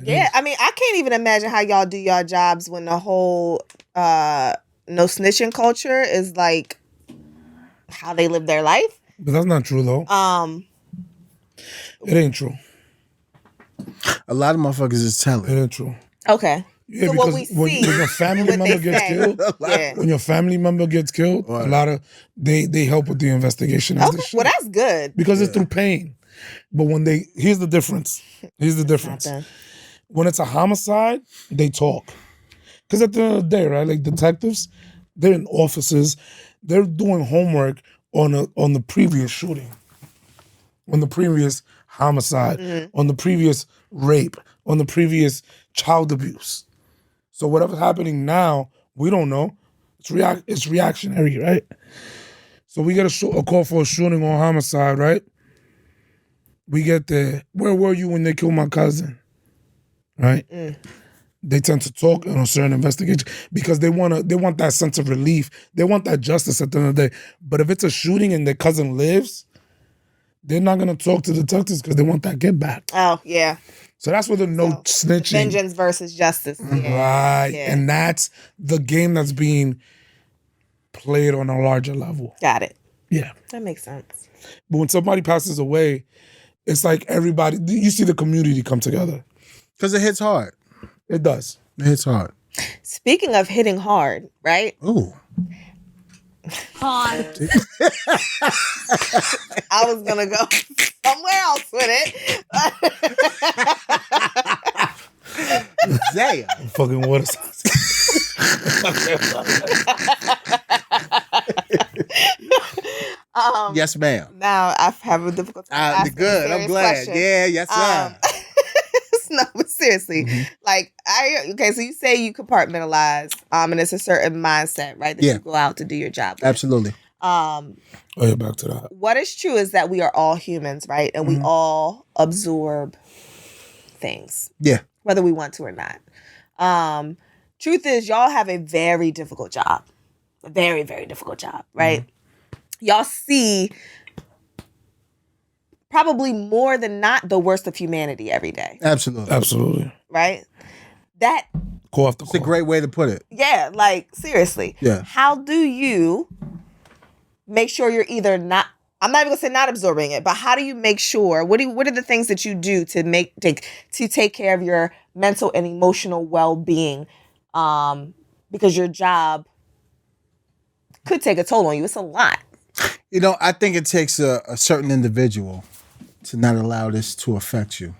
Yeah, I mean, I can't even imagine how y'all do y'all jobs when the whole no snitching culture is like how they live their life. But that's not true though. It ain't true. A lot of motherfuckers is It telling. ain't true. Okay. Yeah, So because what we when see your family and what member they gets say. killed, Yeah. when your family member gets killed, a lot of they help with the investigation. As Okay. they should. Well, that's good. Because it's through pain. But when here's the difference. Here's the difference. Not done. When it's a homicide, they talk. Because at the end of the day, right, like detectives, they're in offices, they're doing homework on the previous shooting, on the previous homicide, on the previous rape, on the previous child abuse. So whatever's happening now, we don't know. It's reactionary, right? So we get a call for a shooting or homicide, right? We get there. Where were you when they killed my cousin? Right? They tend to talk on a certain investigation because they want that sense of relief. They want that justice at the end of the day. But if it's a shooting and their cousin lives, they're not gonna talk to detectives because they want that get back. Oh, yeah. So that's where the no snitching. Vengeance versus justice. Yeah. Right. Yeah. And that's the game that's being played on a larger level. Got it. Yeah. That makes sense. But when somebody passes away, it's like everybody, you see the community come together. Because it hits hard. It does. It hits hard. Speaking of hitting hard, right? Ooh. I was gonna go somewhere else with it. Damn. Fucking water sauce. Yes, ma'am. Now I have a difficult time. asking Good. I'm serious glad. questions. Yeah, yes, sir. No, but seriously, like so you say you compartmentalize, and it's a certain mindset, right? That Yeah. you go out to do your job with. Absolutely. Oh, yeah, back to that. What is true is that we are all humans, right? And we all absorb things, Yeah. whether we want to or not. Truth is, y'all have a very difficult job. A very, very difficult job, right? Y'all see probably more than not the worst of humanity every day, Absolutely. Absolutely. right? That, Call after It's a call. great way to put it. yeah, like seriously. Yeah. How do you make sure you're either not, I'm not even gonna say not absorbing it, but how do you make sure, what are the things that you do to take care of your mental and emotional well-being? Because your job could take a toll on you. It's a lot. You know, I think it takes a certain individual to not allow this to affect you.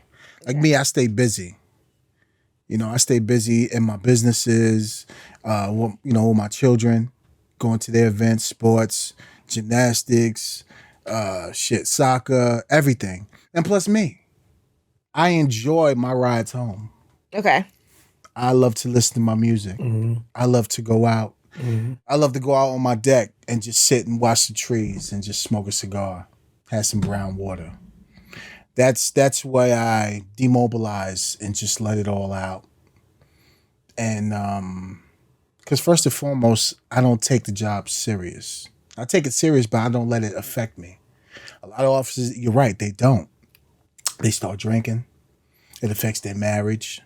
Like me, I stay busy. You know, I stay busy in my businesses, with my children, going to their events, sports, gymnastics, soccer, everything. And plus me, I enjoy my rides home. Okay. I love to listen to my music. I love to go out. I love to go out on my deck and just sit and watch the trees and just smoke a cigar, have some brown water. That's why I demobilize and just let it all out. And because first and foremost, I don't take the job serious. I take it serious, but I don't let it affect me. A lot of officers, you're right, they don't. They start drinking. It affects their marriage.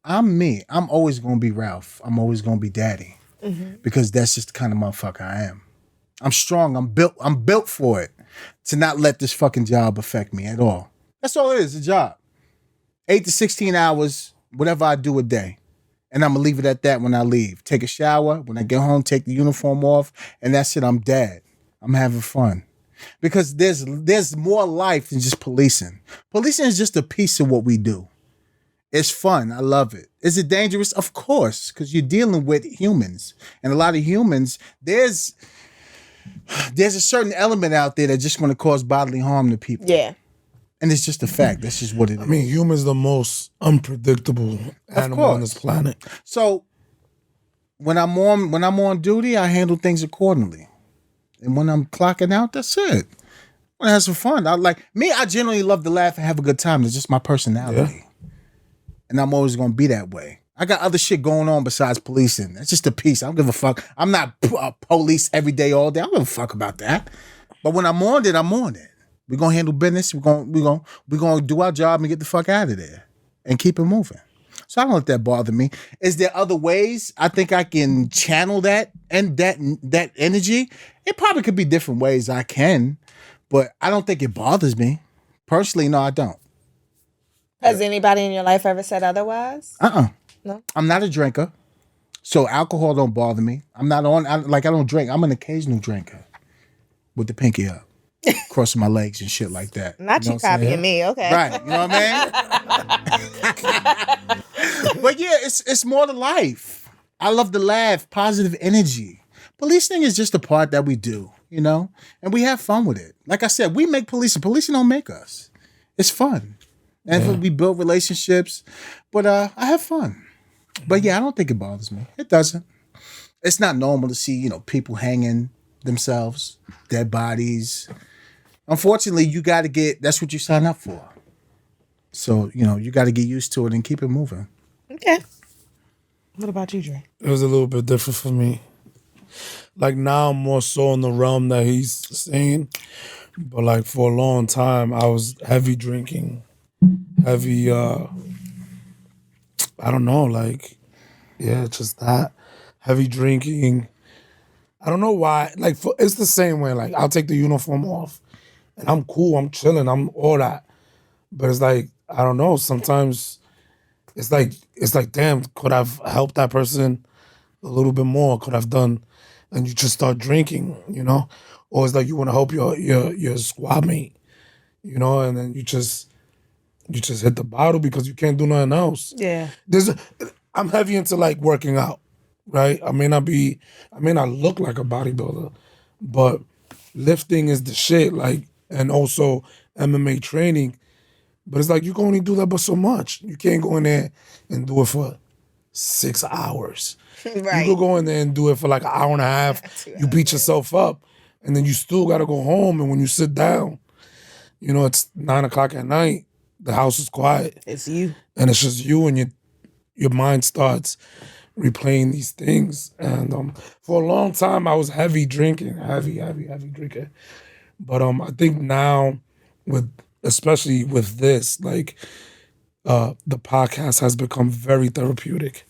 I'm me. I'm always going to be Ralph. I'm always going to be daddy. Because that's just the kind of motherfucker I am. I'm strong. I'm built for it. To not let this fucking job affect me at all. That's all it is, a job. 8 to 16 hours, whatever I do a day. And I'm going to leave it at that when I leave. Take a shower. When I get home, take the uniform off. And that's it. I'm dad. I'm having fun. Because there's more life than just policing. Policing is just a piece of what we do. It's fun. I love it. Is it dangerous? Of course, because you're dealing with humans. And a lot of humans, there's a certain element out there that's just going to cause bodily harm to people. Yeah. And it's just a fact. That's just what it is. I mean, humans the most unpredictable animal on this planet. So when I'm on duty, I handle things accordingly. And when I'm clocking out, that's it. I want to have some fun. I generally love to laugh and have a good time. It's just my personality. Yeah. And I'm always going to be that way. I got other shit going on besides policing. That's just a piece. I don't give a fuck. I'm not police every day, all day. I don't give a fuck about that. But when I'm on it, I'm on it. We're going to handle business. We're going to do our job and get the fuck out of there and keep it moving. So I don't let that bother me. Is there other ways I think I can channel that and that energy? It probably could be different ways I can, but I don't think it bothers me. Personally, no, I don't. Has anybody in your life ever said otherwise? No. I'm not a drinker, so alcohol don't bother me. I don't drink. I'm an occasional drinker with the pinky up, crossing my legs and shit like that. Not you copying me, okay. Right, you know what I mean? But yeah, it's more to life. I love to laugh, positive energy. Policing is just a part that we do, you know? And we have fun with it. Like I said, we make policing. Policing don't make us. It's fun. And we build relationships. But I have fun. But yeah, I don't think it bothers me. It doesn't. It's not normal to see, you know, people hanging themselves, dead bodies. Unfortunately, that's what you sign up for. So, you know, you got to get used to it and keep it moving. Okay. What about you, Dre? It was a little bit different for me. Like now I'm more so in the realm that he's saying. But like for a long time, I was heavy drinking, heavy, I don't know, just that. Heavy drinking. I don't know why. It's the same way. Like, I'll take the uniform off, and I'm cool, I'm chilling, I'm all that. But it's like, I don't know, sometimes it's like, damn, could I've helped that person a little bit more? Could I've done? And you just start drinking, you know? Or it's like you want to help your squad mate, you know? And then you just hit the bottle because you can't do nothing else. Yeah. I'm heavy into like working out, right? I may not look like a bodybuilder, but lifting is the shit, like, and also MMA training. But it's like you can only do that but so much. You can't go in there and do it for 6 hours. Right. You could go in there and do it for like an hour and a half. You beat yourself up, and then you still got to go home. And when you sit down, you know, it's 9:00 at night. The house is quiet. It's you. And it's just you, and your mind starts replaying these things. And for a long time, I was heavy drinking, heavy drinker. But I think now, especially with this, like, the podcast has become very therapeutic.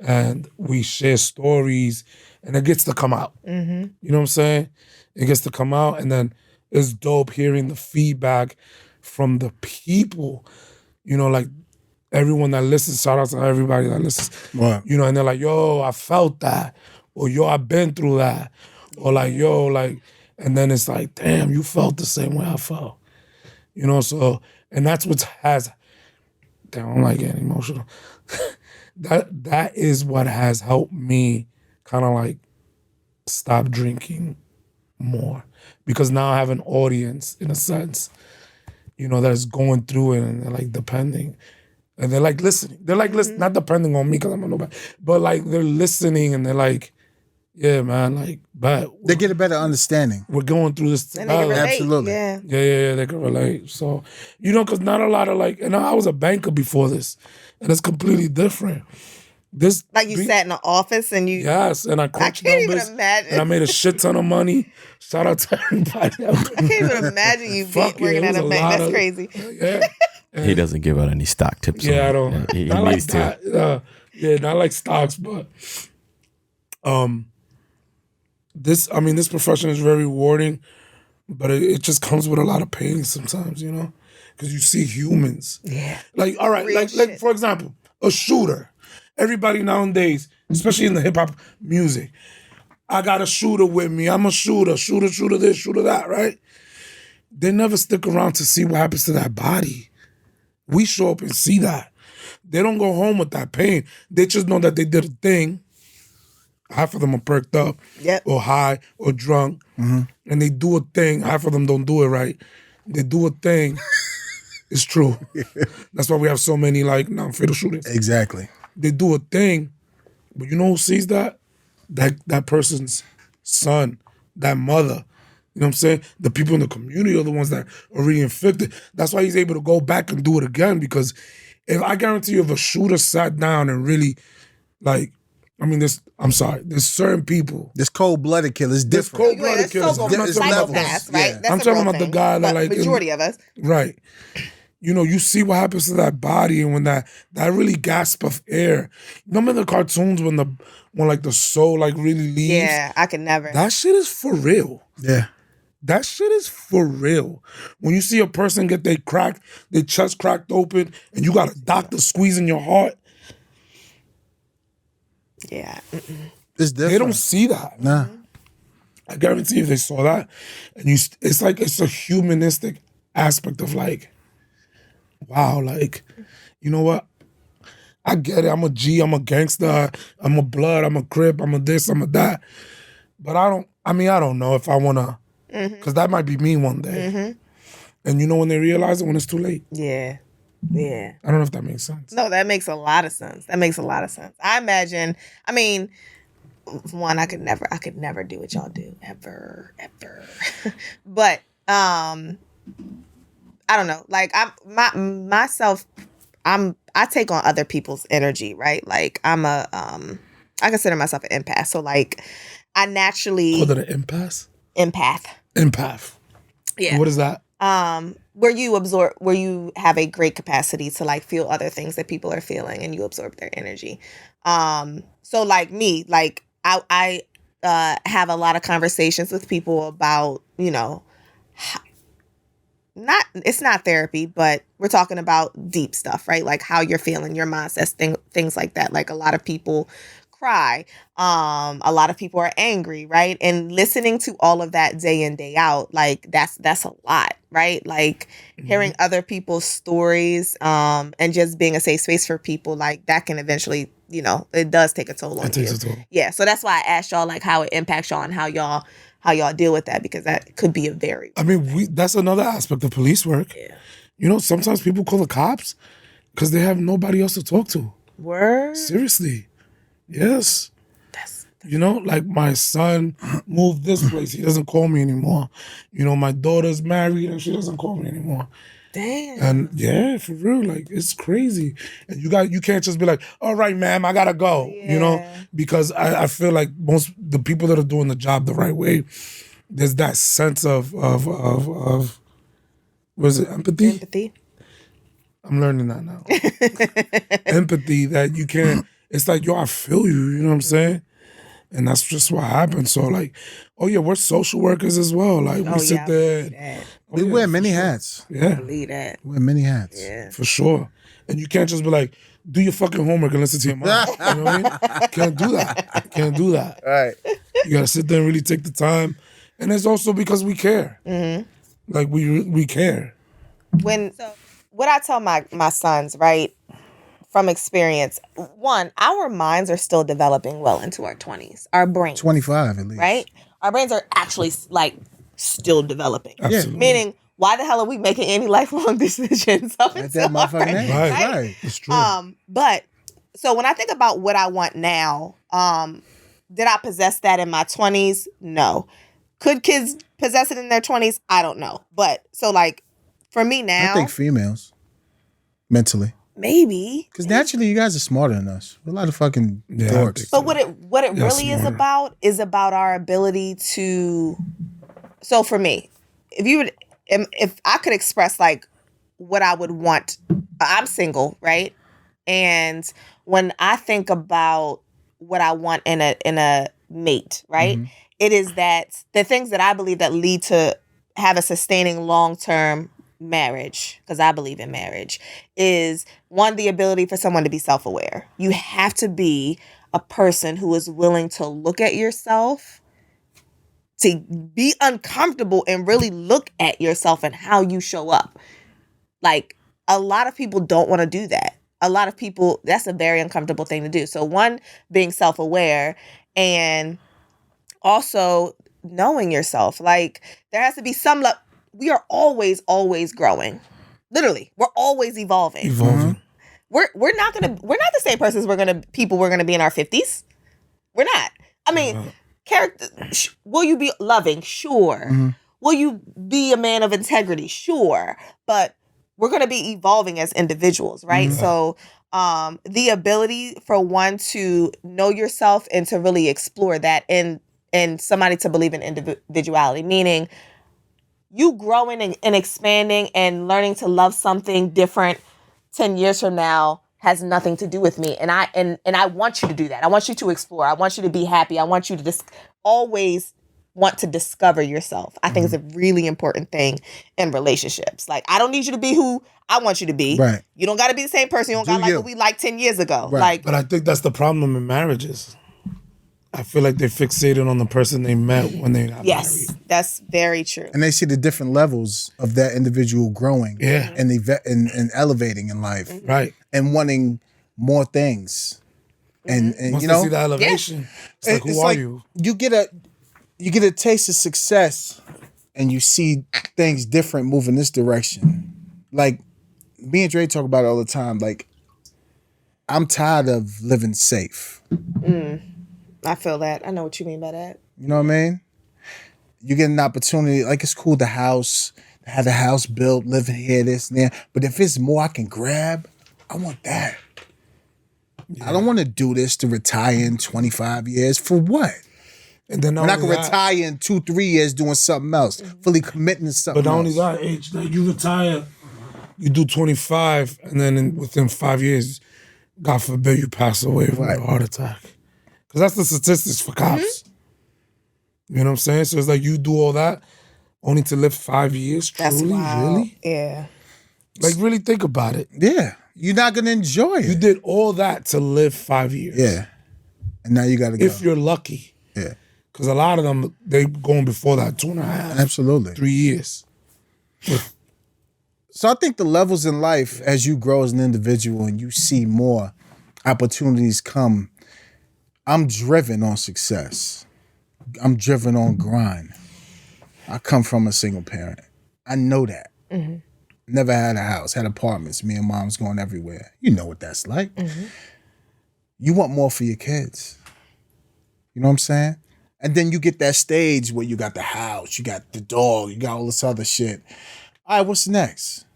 And we share stories, and it gets to come out. Mm-hmm. You know what I'm saying? It gets to come out, and then it's dope hearing the feedback from the people. You know, like, everyone that listens, shout out to everybody that listens. Right. You know, and they're like, yo, I felt that. Or, yo, I've been through that. Or, like, yo, like, and then it's like, damn, you felt the same way I felt. You know, so, and that's what damn, I'm like getting emotional. That is what has helped me kind of like stop drinking more. Because now I have an audience, in a sense, you know, that is going through it, and they're like depending. And they're like listening. They're like listening, not depending on me because I'm nobody, but like they're listening, and they're like, yeah, man, like, but they get a better understanding. We're going through this together. And they can relate. Absolutely. Yeah, they can relate. So, you know, because not a lot of like, and I was a banker before this, and it's completely different. This like you sat in the office and you. Yes, and I coached can't numbers, even imagine. and I made a shit ton of money. Shout out to everybody. I can't even imagine you working at a bank. That's crazy. Yeah. He doesn't give out any stock tips. Yeah, I don't. He not needs like that. Not like stocks, but this profession is very rewarding, but it just comes with a lot of pain sometimes, you know, because you see humans. Yeah. Like, all right, like for example, a shooter. Everybody nowadays, especially in the hip hop music, I got a shooter with me. I'm a shooter this, shooter that, right? They never stick around to see what happens to that body. We show up and see that. They don't go home with that pain. They just know that they did a thing. Half of them are perked up, or high, or drunk, and they do a thing. Half of them don't do it right. They do a thing, It's true. That's why we have so many like non-fatal shootings. Exactly. They do a thing, but you know who sees that? That person's son, that mother. You know what I'm saying? The people in the community are the ones that are reinfected. That's why he's able to go back and do it again, because if I guarantee you if a shooter sat down and really like, I mean, there's certain people. This cold-blooded killer is different. Cold-blooded killers. I'm not talking about psychopaths, that. right? Yeah. That's I'm a talking real about the thing. guy that But like majority of us. Right. You know, you see what happens to that body, and when that really gasp of air. Remember the cartoons when like the soul like really leaves? Yeah, I could never. That shit is for real. Yeah. That shit is for real. When you see a person get their chest cracked open, and you got a doctor squeezing your heart, Yeah. It's different. they don't see that. Nah. I guarantee if they saw that, and it's like it's a humanistic aspect of like, wow, like, you know what? I get it. I'm a G. I'm a gangster. I'm a blood. I'm a Crip. I'm a this. I'm a that. But I don't know if I want to, because that might be me one day. And you know when they realize it, when it's too late. Yeah. Yeah. I don't know if that makes sense. No, that makes a lot of sense. I imagine, I mean, one, I could never do what y'all do. Ever. But, I don't know. Like I take on other people's energy, right? Like I consider myself an empath. So like I naturally Call it an impasse? Empath. Yeah. What is that? Where you have a great capacity to like feel other things that people are feeling, and you absorb their energy. So like me, like I have a lot of conversations with people about, you know, it's not therapy, but we're talking about deep stuff, right? Like how you're feeling, your mindset, things like that. Like a lot of people cry. A lot of people are angry, right? And listening to all of that day in, day out, like that's a lot, right? Like hearing other people's stories, and just being a safe space for people, like that can eventually, you know, it does take a toll on you. It takes a toll. Yeah. So that's why I asked y'all like how it impacts y'all and how y'all deal with that, because that could be a very... I mean, that's another aspect of police work. Yeah. You know, sometimes people call the cops because they have nobody else to talk to. Word? Seriously. Yes. You know, like my son moved this place. He doesn't call me anymore. You know, my daughter's married and she doesn't call me anymore. Damn. And yeah, for real, like it's crazy. And you can't just be like, all right, ma'am, I gotta go. Yeah. You know, because I feel like most the people that are doing the job the right way, there's that sense of what is it, empathy? Empathy. I'm learning that now. Empathy that you can't, it's like, yo, I feel you, you know what I'm saying? And that's just what happened. So like, oh yeah, we're social workers as well. Like we sit there. We wear many hats. Yeah. Believe that. We wear many hats. Yeah. For sure. And you can't just be like, do your fucking homework and listen to your mom. You know what I mean? Can't do that. Right. You gotta sit there and really take the time. And it's also because we care. Like we care. What I tell my sons, right, from experience, one, our minds are still developing well into our 20s. Our brains. 25 at least. Right? Our brains are actually like still developing. Absolutely. Meaning, why the hell are we making any lifelong decisions up At until that motherfucking age. Right. It's true. But so when I think about what I want now, did I possess that in my 20s? No. Could kids possess it in their 20s? I don't know. But so like for me now, I think females, mentally. maybe. Because naturally, you guys are smarter than us. We're a lot of fucking dorks. But what it really is about our ability to. So for me, if I could express like what I would want, I'm single, right? And when I think about what I want in a mate, right? It is that the things that I believe that lead to have a sustaining long-term marriage, because I believe in marriage, is one, the ability for someone to be self-aware. You have to be a person who is willing to look at yourself, to be uncomfortable and really look at yourself and how you show up. Like, a lot of people don't want to do that. A lot of people, that's a very uncomfortable thing to do. So one, being self-aware, and also knowing yourself. Like, there has to be some we are always growing. Literally, we're always evolving. We're not the same persons we're gonna be in our 50s. We're not. I mean, character. Will you be loving? Sure. Will you be a man of integrity? Sure. But we're gonna be evolving as individuals, right? So, the ability for one to know yourself and to really explore that, and somebody to believe in individuality, meaning you growing and expanding and learning to love something different 10 years from now has nothing to do with me. And I want you to do that. I want you to explore. I want you to be happy. I want you to just always want to discover yourself. I think it's a really important thing in relationships. Like, I don't need you to be who I want you to be. Right. You don't got to be the same person. You don't got to like what we liked 10 years ago. Right. Like, but I think that's the problem in marriages. I feel like they're fixated on the person they met when they got yes, married. that's very true. And they see the different levels of that individual growing and elevating in life. Right. And wanting more things. And Once you they know, see the elevation, it's like, who are you? You get a taste of success and you see things different moving this direction. Like, me and Dre talk about it all the time. Like, I'm tired of living safe. I feel that. I know what you mean by that. You know what I mean? You get an opportunity, like, it's cool to have the house built, living here, this and that. But if it's more I can grab, I want that. Yeah. I don't want to do this to retire in 25 years. For what? And then when I can retire in 2-3 years doing something else, fully committing to something else. But not only that, age, like, you retire, you do 25, and then within 5 years, God forbid you pass away from a heart attack. Because that's the statistics for cops. You know what I'm saying? So it's like you do all that only to live 5 years. That's truly, wild. really? Yeah. Like, really think about it. Yeah. You're not going to enjoy it. You did all that to live 5 years. Yeah. And now you got to go. If you're lucky. Yeah. Because a lot of them, they going before that 2.5. Absolutely. 3 years. So I think the levels in life, as you grow as an individual and you see more opportunities come, I'm driven on success. I'm driven on grind. I come from a single parent. I know that. Never had a house, had apartments. Me and mom's going everywhere. You know what that's like. You want more for your kids. You know what I'm saying? And then you get that stage where you got the house, you got the dog, you got all this other shit. All right, what's next?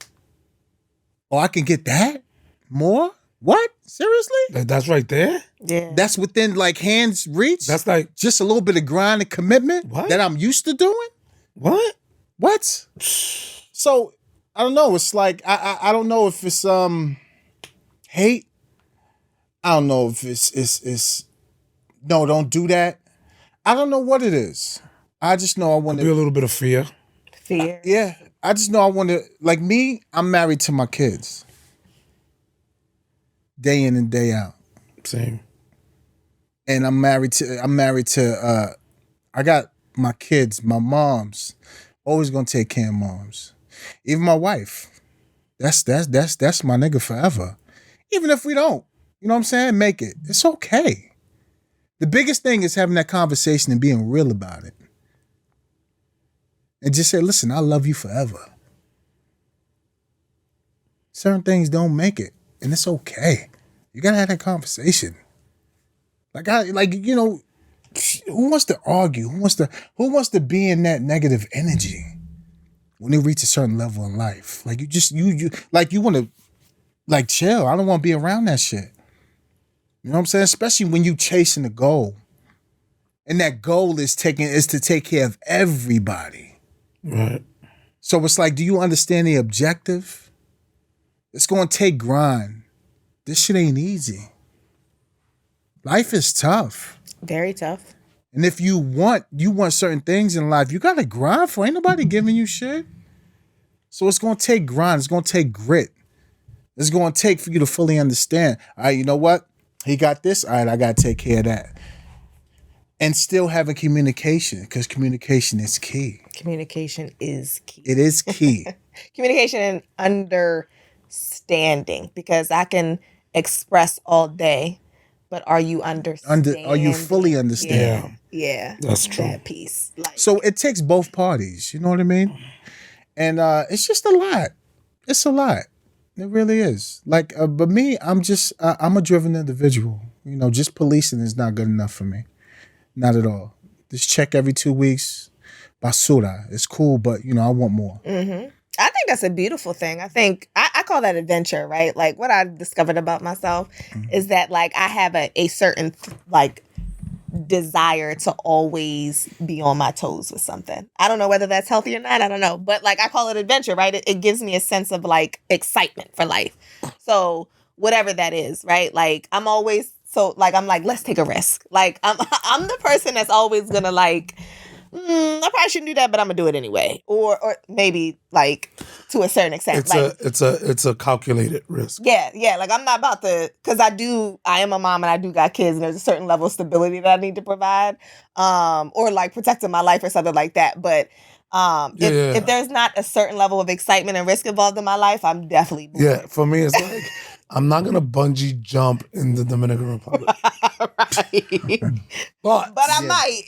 Oh, I can get that? More? What? Seriously? That's right there? Yeah. That's within, like, hands reach? That's like... Just a little bit of grind and commitment that I'm used to doing? What? So, I don't know. It's like, I don't know if it's hate. I don't know if it's no, don't do that. I don't know what it is. I just know I want to... Be a little bit of fear. Fear. I just know I want to... Like me, I'm married to my kids. Day in and day out. Same. And I'm married to I got my kids, my moms, always gonna take care of moms. Even my wife. That's my nigga forever. Even if we don't, you know what I'm saying? Make it. It's okay. The biggest thing is having that conversation and being real about it. And just say, listen, I love you forever. Certain things don't make it. And it's okay. You gotta have that conversation. Who wants to argue? Who wants to be in that negative energy when they reach a certain level in life? Like you want to like chill. I don't want to be around that shit. You know what I'm saying? Especially when you chasing a goal. And that goal is to take care of everybody. Right. So it's like, do you understand the objective? It's going to take grind. This shit ain't easy. Life is tough. Very tough. And if you want certain things in life, you got to grind for. Ain't nobody giving you shit. So it's going to take grind. It's going to take grit. It's going to take for you to fully understand. All right, you know what? He got this. All right, I got to take care of that. And still having communication, because communication is key. Communication is key. It is key. Communication and understanding, because I can express all day, but are you understanding? Are you fully understanding? Yeah. That's true. That piece. So it takes both parties. You know what I mean? And it's just a lot. It's a lot. It really is. Like, but me, I'm a driven individual. You know, just policing is not good enough for me. Not at all. Just check every 2 weeks. Basura. It's cool, but, you know, I want more. Mm-hmm. I think that's a beautiful thing. I think I call that adventure, right? Like what I discovered about myself is that like I have a certain like desire to always be on my toes with something. I don't know whether that's healthy or not. I don't know. But like I call it adventure, right? It gives me a sense of like excitement for life. So whatever that is, right? Like I'm always I'm like, let's take a risk. Like I'm the person that's always gonna like, I probably shouldn't do that, but I'm gonna do it anyway. Or maybe like to a certain extent. It's a calculated risk. Yeah. Like I'm not about to, because I am a mom and I do got kids and there's a certain level of stability that I need to provide. Or like protecting my life or something like that. But if there's not a certain level of excitement and risk involved in my life, I'm definitely bored. Yeah, for me it's like I'm not gonna bungee jump in the Dominican Republic. Right. But I might.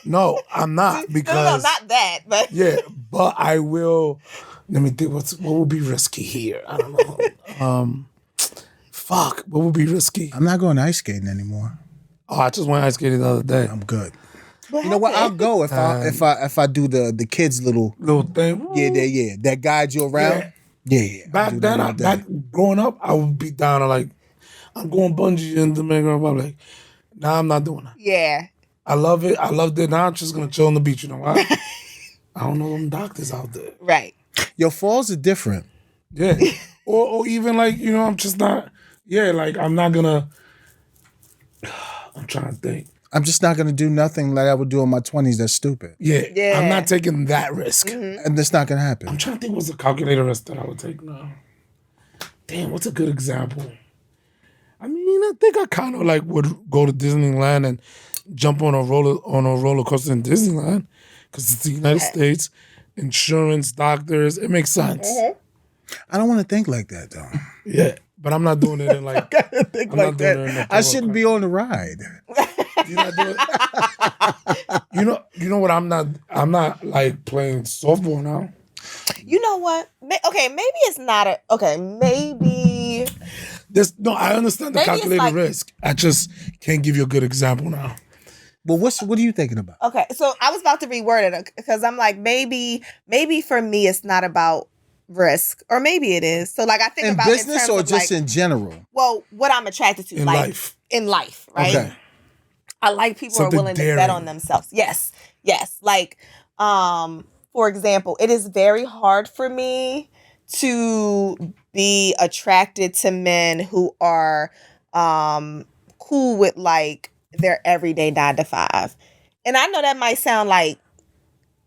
No, I'm not because no, not that. But yeah, but I will. Let me think. What would be risky here? I don't know. What would be risky? I'm not going ice skating anymore. Oh, I just went ice skating the other day. I'm good. You know what? I'll go if I do the kids little thing. Yeah. That guides you around. Yeah. Back growing up, I would be down to like, I'm going bungee in the Dominican Republic. Now I'm not doing that. Yeah. I love it. I loved it. Now I'm just gonna chill on the beach. You know why? I don't know them doctors out there. Right. Your falls are different. Yeah. or even like, you know, I'm just not. Yeah, like I'm not gonna. I'm trying to think. I'm just not gonna do nothing like I would do in my 20s. That's stupid. Yeah. I'm not taking that risk. Mm-hmm. And that's not gonna happen. I'm trying to think what's a calculated risk that I would take now. Damn, what's a good example? I mean, I think I kind of like would go to Disneyland and jump on a roller coaster in Disneyland because it's the United States, insurance, doctors. It makes sense. Mm-hmm. I don't want to think like that though. Yeah, but I'm not doing it in like. I gotta think I'm like not doing that. it in I shouldn't be on the ride. You're not doing. You know what? I'm not like playing softball now. You know what? Okay, maybe it's not a. Okay, maybe. I understand the calculated risk. I just can't give you a good example now. Well, what are you thinking about? Okay, so I was about to reword it because I'm like, maybe for me it's not about risk, or maybe it is. So like I think about business in terms or of just like, in general. Well, what I'm attracted to In life. in life, right? Okay. I like people who are willing to bet on themselves. Yes. Like, for example, it is very hard for me to be attracted to men who are cool with like their everyday 9 to 5. And I know that might sound like,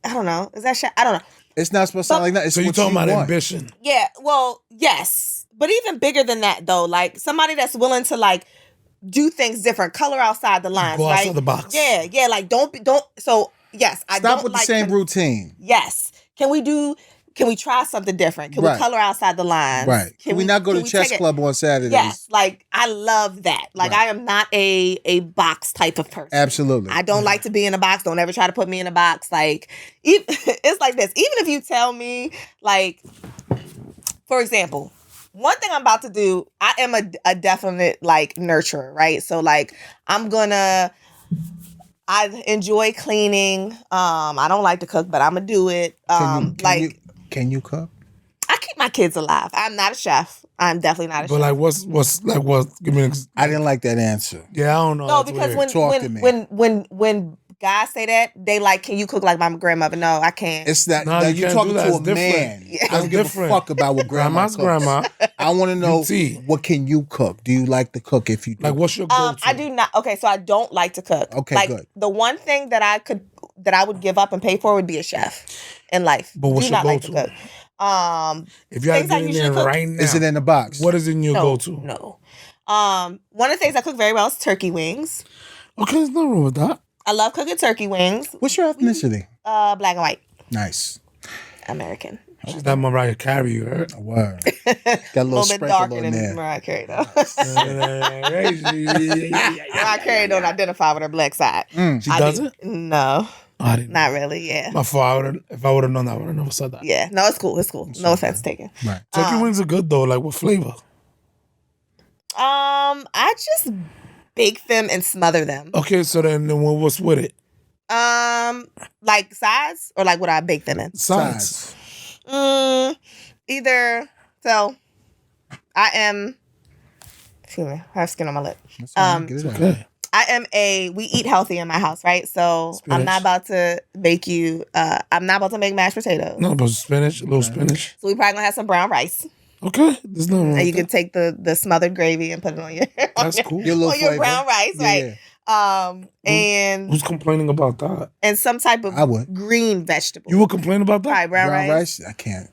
I don't know. Is that shit? I don't know. It's not supposed to sound like that. It's so you're what talking you about want. ambition. Yeah, well, yes. But even bigger than that though, like somebody that's willing to like do things different, color outside the lines, Go right? outside the box. Yeah, like don't so yes, I Stop don't with like the same routine. Yes. Can we try something different? Can we color outside the lines? Right. Can we not go to chess club on Saturdays? Yes. Like I love that. Like I am not a box type of person. Absolutely. I don't like to be in a box. Don't ever try to put me in a box. Like it's like this. Even if you tell me, like, for example, one thing I'm about to do, I am a definite like nurturer, right? So like I enjoy cleaning. I don't like to cook, but I'm gonna do it. Can you cook? I keep my kids alive. I'm not a chef. I'm definitely not a chef. But like, what's like what? Give me. I didn't like that answer. Yeah, I don't know. No, because when guys say that, they like, can you cook like my grandmother? No, I can't. It's that No, you you're can't talking do that. to a It's different. man. Yeah. I don't give different. a fuck about what Grandma's grandma. I want to know UT. what can you cook? Do you like to cook? If you do, Like, what's your go-to? I do not. Okay, so I don't like to cook. Okay, like, good. The one thing that I would give up and pay for would be a chef in life. But what's do your not like to go-to? cook. If you had to things I get in usually there cook- right now, is it in the box? what is in your go-to? No. One of the things I cook very well is turkey wings. Okay, there's nothing wrong with that. I love cooking turkey wings. What's your ethnicity? Black and white. Nice. American. She's that Mariah Carey, you heard? Word. Got a A little little bit sprinkle darker on than there. Mariah Carey, though. Mariah She Carey don't identify with her black side. doesn't? No. I didn't know. Not really. Yeah. My fault. If I would have known that, I would have never said that. Yeah. No, it's cool. It's cool. No offense taken. Right. Turkey wings are good though. Like what flavor? I just bake them and smother them. Okay, so then what's with it? Like size or like what I bake them in? Sides. Either. So, I am. Excuse me. I have skin on my lip. That's all right. Get it out. Okay. I am we eat healthy in my house, right? So Spinach. I'm not about to bake you. I'm not about to make mashed potatoes. No, but spinach, a little spinach. So we probably gonna have some brown rice, Okay, there's no wrong. and you with can that. take the smothered gravy and put it on your That's cool. Your little on your flavor. brown rice, Yeah, right? And Who's complaining about that? some type of I would. green vegetable. You would complain about that? Right, brown, Brown rice. rice? I can't.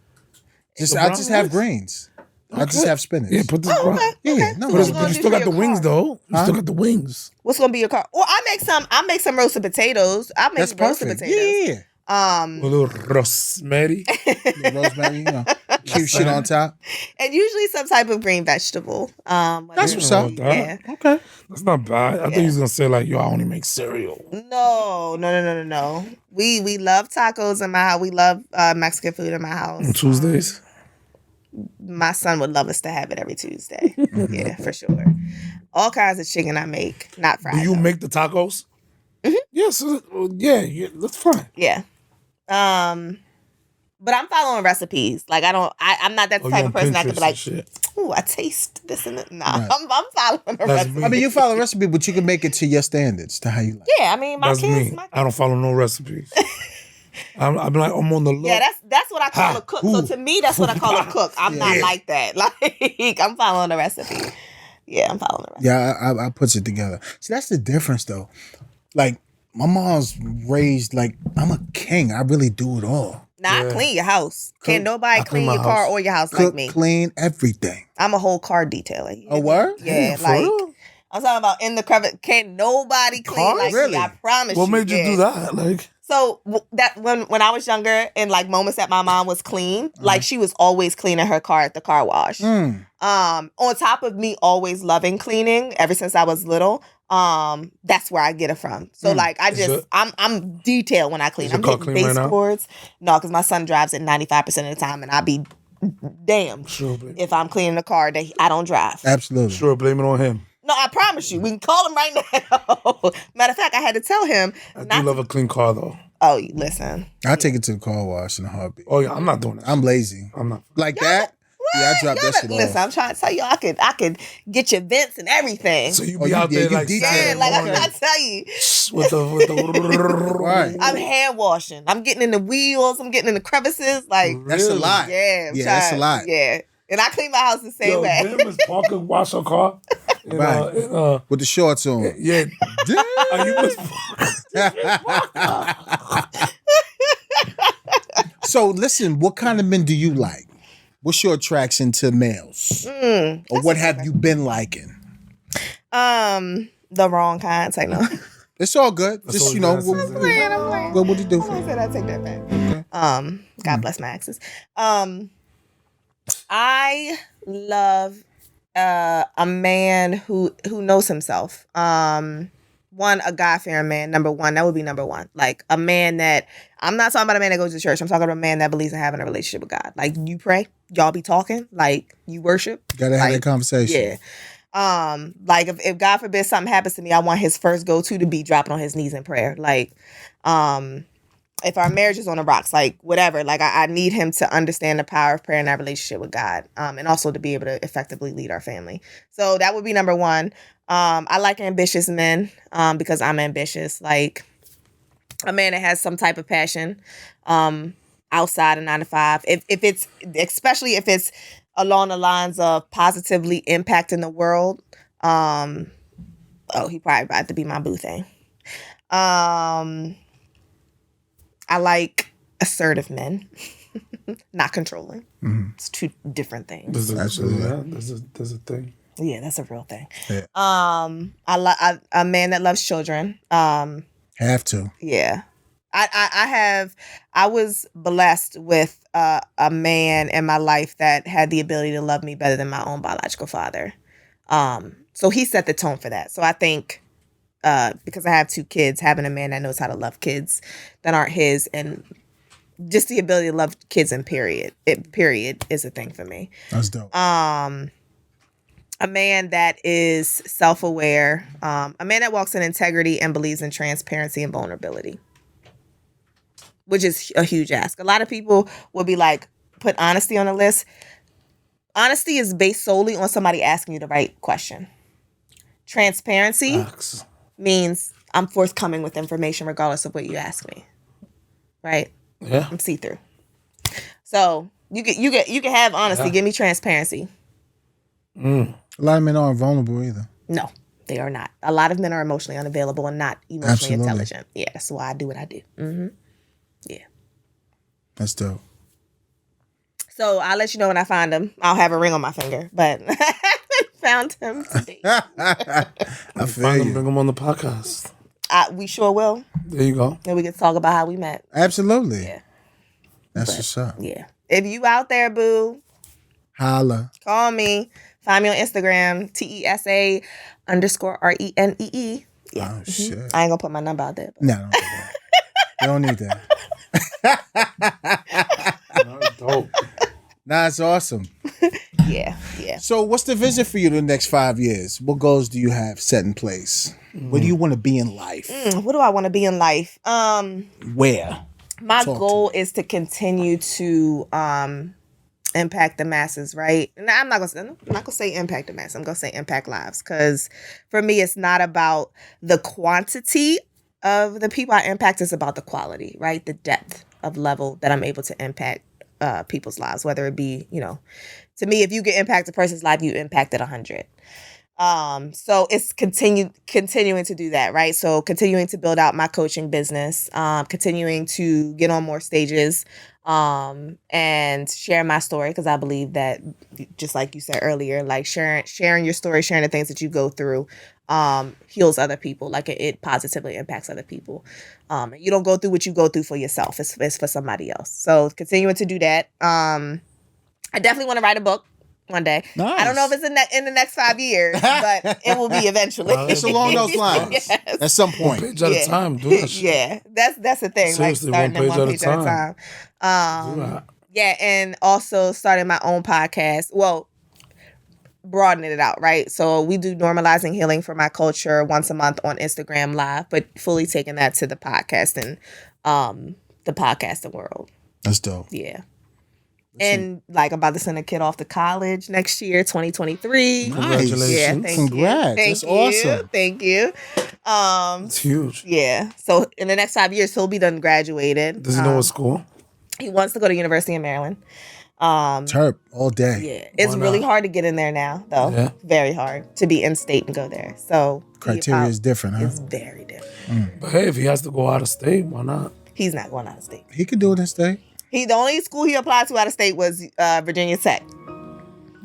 The I brown just have rice? greens. I just Okay. have spinach. Yeah, put this brown. Okay. Yeah, no, So But, what's no, gonna you do still for got the your wings carb? though. You Huh? still got the wings. What's gonna be your car? Or I make some roasted potatoes. I make That's some roasted perfect. potatoes. Yeah. A little rosemary. Little rosemary, cute shit on top. And usually some type of green vegetable. That's what's up. Yeah. Okay. That's not bad. I think he's gonna say like, yo, I only make cereal. No. We love tacos in my house. We love Mexican food in my house. On Tuesdays. My son would love us to have it every Tuesday. Yeah, for sure. All kinds of chicken I make, not fried. Do you though. make the tacos? Yeah, so yeah, that's fine. Yeah. But I'm following recipes. Like I'm not that Oh, type you on of person that could be Pinterest and like, shit. ooh, I taste this and that. Nah, Right. I'm following a That's recipe. me. I mean, you follow a recipe, but you can make it to your standards, to how you like. Yeah, I mean my That's kids. me. I don't follow no recipes. I'm like, I'm on the low. Yeah, that's what I call Ha, a cook. ooh. So to me, that's what I call a cook. I'm not Yeah. like that. Like I'm following a recipe. Yeah, I'm following a recipe. Yeah, I puts it together. See, that's the difference, though. Like, my mom's raised like, I'm a king. I really do it all. Nah, I clean your house. Can't nobody I clean clean my your car house. or your house Cook, like me. clean, everything. I'm a whole car detailer. A word? Yeah, Damn, for like real? I'm talking about in the crevice. Can't nobody clean Cars? like Really? me. I promise What you. made you yeah. do that? Like, So that when I was younger and like moments that my mom was clean, like she was always cleaning her car at the car wash. Mm. On top of me always loving cleaning ever since I was little, that's where I get it from. So like I'm detailed when I clean. Is your I'm car hitting clean right now? baseboards. No, because my son drives it 95% of the time, and I be damned sure, babe. if I'm cleaning a car that I don't drive. Absolutely. Sure, blame it on him. No, I promise you, we can call him right now. Matter of fact, I had to tell him I not do love a clean car though. Oh, listen. I take it to the car wash in a heartbeat. Oh yeah, I'm not doing that. I'm lazy. I'm not. Like that? Yeah, I drop Y'all that shit listen, off. I'm trying to tell you, I could get your vents and everything. So you Oh, be you- out yeah, there you like detail. Yeah, Saturday like I'm morning trying to tell you. with the Right. I'm hand washing. I'm getting in the wheels. I'm getting in the crevices. Like, That's a Really? lot. yeah, I'm Yeah, that's a trying- lot. Yeah, and I clean my house the same Yo, way. damn, Miss Parker wash her car. And, Right. With the shorts on. yeah. Are you Miss So listen, what kind of men do you like? What's your attraction to males? Or what have you been liking? The wrong kind. It's like no. It's all good. That's Just, all you know, you gotta say. what I'm playing. would you do for I you? said I take that back. God bless my exes. I love a man who knows himself. One, a God-fearing man. Number one, that would be number one. Like a man that I'm not talking about a man that goes to church. I'm talking about a man that believes in having a relationship with God. Like you pray, y'all be talking, like you worship. Gotta have Like, that conversation. Yeah. Like if God forbid something happens to me, I want his first go-to to be dropping on his knees in prayer. Like, if our marriage is on the rocks, like whatever, like I need him to understand the power of prayer and our relationship with God, and also to be able to effectively lead our family. So that would be number one. I like ambitious men, because I'm ambitious. Like a man that has some type of passion, outside of 9 to 5. If it's, especially if it's along the lines of positively impacting the world, he probably about to be my boo thing. I like assertive men, not controlling. It's two different things. Absolutely. There's a thing. Yeah, that's a real thing. Yeah. I like a man that loves children. Have to. Yeah. I was blessed with a man in my life that had the ability to love me better than my own biological father. So he set the tone for that. So I think because I have 2 kids, having a man that knows how to love kids that aren't his, and just the ability to love kids in period is a thing for me. That's dope. A man that is self-aware, a man that walks in integrity and believes in transparency and vulnerability, which is a huge ask. A lot of people will be like, put honesty on the list. Honesty is based solely on somebody asking you the right question. Transparency means I'm forthcoming with information regardless of what you ask me. Right? Yeah. I'm see-through. So you can have honesty. Give me transparency. A lot of men aren't vulnerable either. No, they are not. A lot of men are emotionally unavailable and not emotionally intelligent. Yeah, that's why I do what I do. Mm-hmm. Yeah. That's dope. So I'll let you know when I find him. I'll have a ring on my finger, but I haven't found him today. I feel you. Bring him on the podcast. We sure will. There you go. And we can talk about how we met. Absolutely. Yeah. That's what's up. Yeah. If you out there, boo, holla. Call me. Find me on Instagram, Tesa _RENEE. Yeah. Oh, shit. I ain't gonna put my number out there. No, don't do that. You don't need that. Dope. Nah, it's awesome. Yeah. So what's the vision for you the next 5 years? What goals do you have set in place? Where do you want to be in life? What do I want to be in life? Where? My goal is to continue to impact the masses, right? And I'm not gonna say impact the masses. I'm gonna say impact lives, because for me, it's not about the quantity of the people I impact. It's about the quality, right? The depth of level that I'm able to impact people's lives. Whether it be, to me, if you can impact a person's life, you impacted 100. So it's continuing to do that, right? So continuing to build out my coaching business, continuing to get on more stages, and share my story, because I believe that, just like you said earlier, like sharing your story, sharing the things that you go through, heals other people. Like it positively impacts other people. You don't go through what you go through for yourself. It's for somebody else. So continuing to do that. I definitely want to write a book one day. Nice. I don't know if it's in the next 5 years, but it will be eventually. It's along those lines. Yes. At some point. One page at a time. Do that shit. Yeah, that's the thing. Seriously, like starting one page at one at a page at a time. Yeah, and also starting my own podcast. Well, broadening it out, right? So we do normalizing healing for my culture once a month on Instagram Live, but fully taking that to the podcasting world. That's dope. Yeah. And like, I'm about to send a kid off to college next year, 2023. Congratulations. Yeah, thank Congrats. you. That's awesome. Thank you. It's huge. Yeah. So in the next 5 years, he'll be done graduated. Does he know what school? He wants to go to University of Maryland. Terp all day. Yeah. It's really hard to get in there now, though. Yeah. Very hard to be in state and go there. So criteria is different, huh? It's very different. But hey, if he has to go out of state, why not? He's not going out of state. He could do it in state. The only school he applied to out of state was Virginia Tech.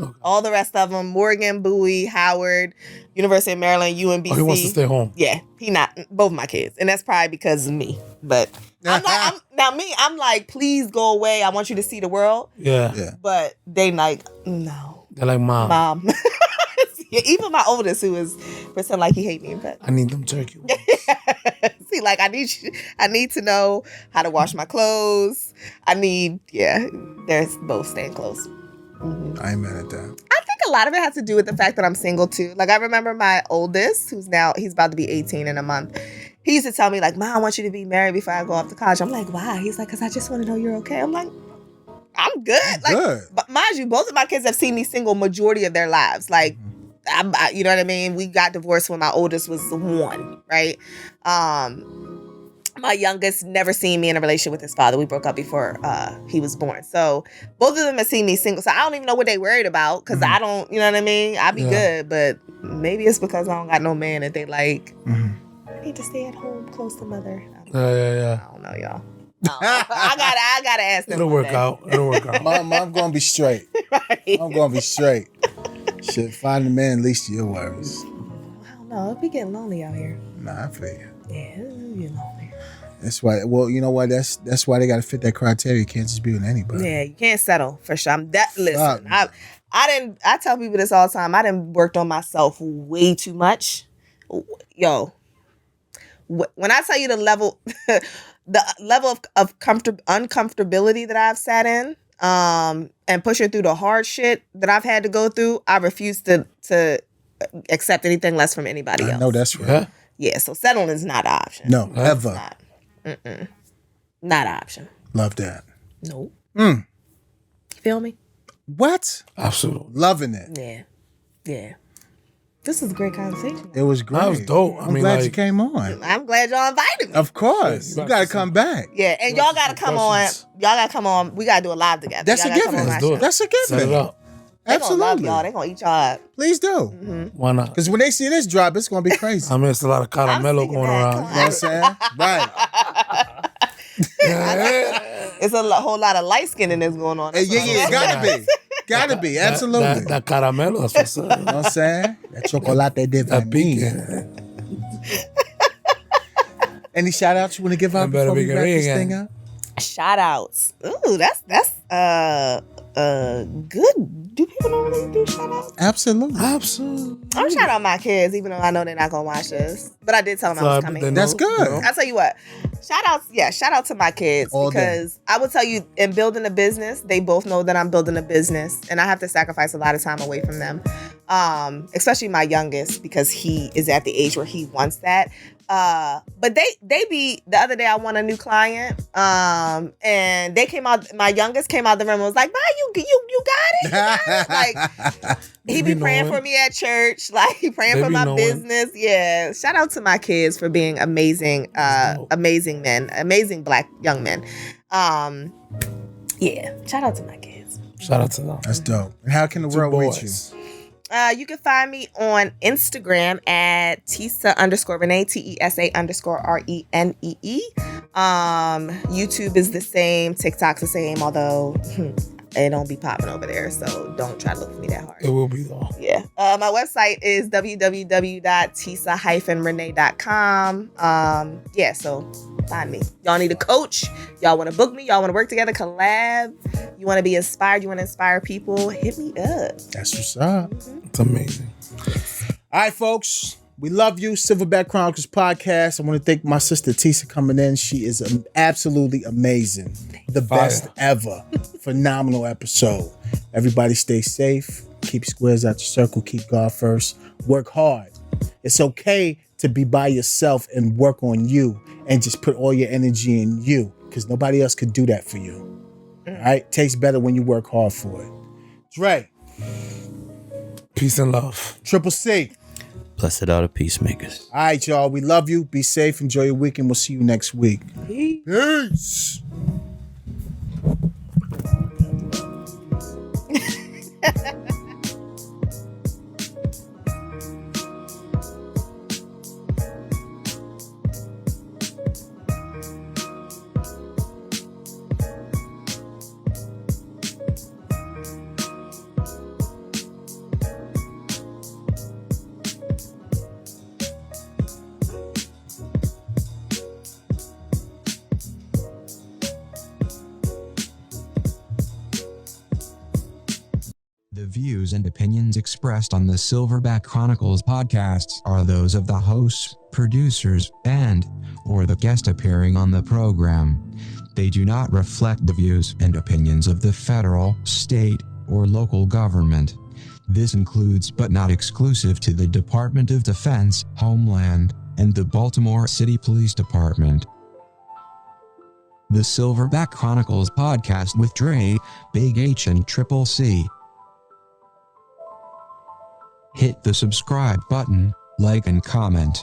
Okay. All the rest of them, Morgan, Bowie, Howard, University of Maryland, UMBC. Oh, he wants to stay home. Yeah, he not. Both of my kids. And that's probably because of me. But I'm like, please go away. I want you to see the world. Yeah. But they like, no. They're like, Mom. Yeah, even my oldest, who is pretend like he hate me, but I need them turkey ones. See, like I need to know how to wash my clothes. They're both staying close. Mm-hmm. I ain't mad at that. I think a lot of it has to do with the fact that I'm single too. Like I remember my oldest, he's about to be 18 in a month. He used to tell me like, Mom, I want you to be married before I go off to college. I'm like, why? He's like, because I just want to know you're okay. I'm like, I'm good. Good. But mind you, both of my kids have seen me single majority of their lives. Like, you know what I mean? We got divorced when my oldest was 1, right? My youngest never seen me in a relationship with his father. We broke up before he was born. So both of them have seen me single. So I don't even know what they worried about, because I don't, you know what I mean? I be good, but maybe it's because I don't got no man that they like. I need to stay at home close to mother. Yeah. I don't know, y'all. I gotta ask them. It'll work out. I'm gonna be straight. Right. I'm gonna be straight. Shit, find a man, least of your worries. I don't know. It be getting lonely out here. Nah, I feel you. Yeah, it be lonely. That's why. Well, you know what? That's why they gotta fit that criteria. You can't just be with anybody. Yeah, you can't settle for sure. Listen, I tell people this all the time. I done worked on myself way too much. Yo, when I tell you the level, the level of uncomfortability that I've sat in, and pushing through the hard shit that I've had to go through, I refuse to accept anything less from anybody else. I know that's right. Yeah, so settling is not an option. No, ever. Not an option. Love that. Nope. You feel me? What? Absolutely. Loving it. Yeah. This is a great conversation. It was great. That was dope. I'm glad you came on. I'm glad y'all invited me. Of course. You got to come back. Yeah, and y'all got to come on. Y'all got to come on. We got to do a live together. That's a given. That's a given. Set it up. They gonna love y'all. They gonna eat y'all up. Please do. Why not? Because when they see this drop, it's going to be crazy. I mean, it's a lot of caramello going around. You know what I'm saying? Right. It's a whole lot of light skin in this going on. Yeah, gotta be. Absolutely. That caramelo, that's what's up. You know what I'm saying? That chocolate de That Any shout outs you want to give out before we wrap this thing up? Shout outs. Ooh, that's good. Do people normally do shout outs? Absolutely. I'm shout out my kids, even though I know they're not gonna watch this. But I did tell them I was coming. That's good. I'll tell you what. Shout out to my kids because I will tell you, in building a business, they both know that I'm building a business and I have to sacrifice a lot of time away from them. Especially my youngest, because he is at the age where he wants that. But they be, the other day I won a new client, and they came out, my youngest came out the room and was like, "Ma, you got it? You got it?" Like, he be praying for me at church, like he praying for my business. Yeah. Shout out to my kids for being amazing, amazing men, amazing Black young men. Yeah. Shout out to my kids. Shout out to them. That's dope. And how can the world reach you? You can find me on Instagram at Tesa _Renee, TESA _RENEE. YouTube is the same. TikTok's the same, although it don't be popping over there, so don't try to look for me that hard. It will be though. Yeah. My website is www.tesa-renee.com. Yeah, so find me. Y'all need a coach. Y'all want to book me. Y'all want to work together, collab. You want to be inspired. You want to inspire people. Hit me up. That's what's up. It's amazing. All right, folks. We love you. Silverback Chronicles podcast. I want to thank my sister Tesa coming in. She is absolutely amazing. The best ever. Phenomenal episode. Everybody stay safe. Keep squares out your circle. Keep God first. Work hard. It's okay to be by yourself and work on you and just put all your energy in you because nobody else could do that for you. All right? Tastes better when you work hard for it. Dre. Peace and love. Triple C. Blessed are the peacemakers. All right, y'all. We love you. Be safe. Enjoy your weekend. We'll see you next week. Peace. The views and opinions expressed on the Silverback Chronicles podcasts are those of the hosts, producers, or the guest appearing on the program. They do not reflect the views and opinions of the federal, state, or local government. This includes but not exclusive to the Department of Defense, Homeland, and the Baltimore City Police Department. The Silverback Chronicles podcast with Dre, Big H, and Triple C. Hit the subscribe button, like and comment.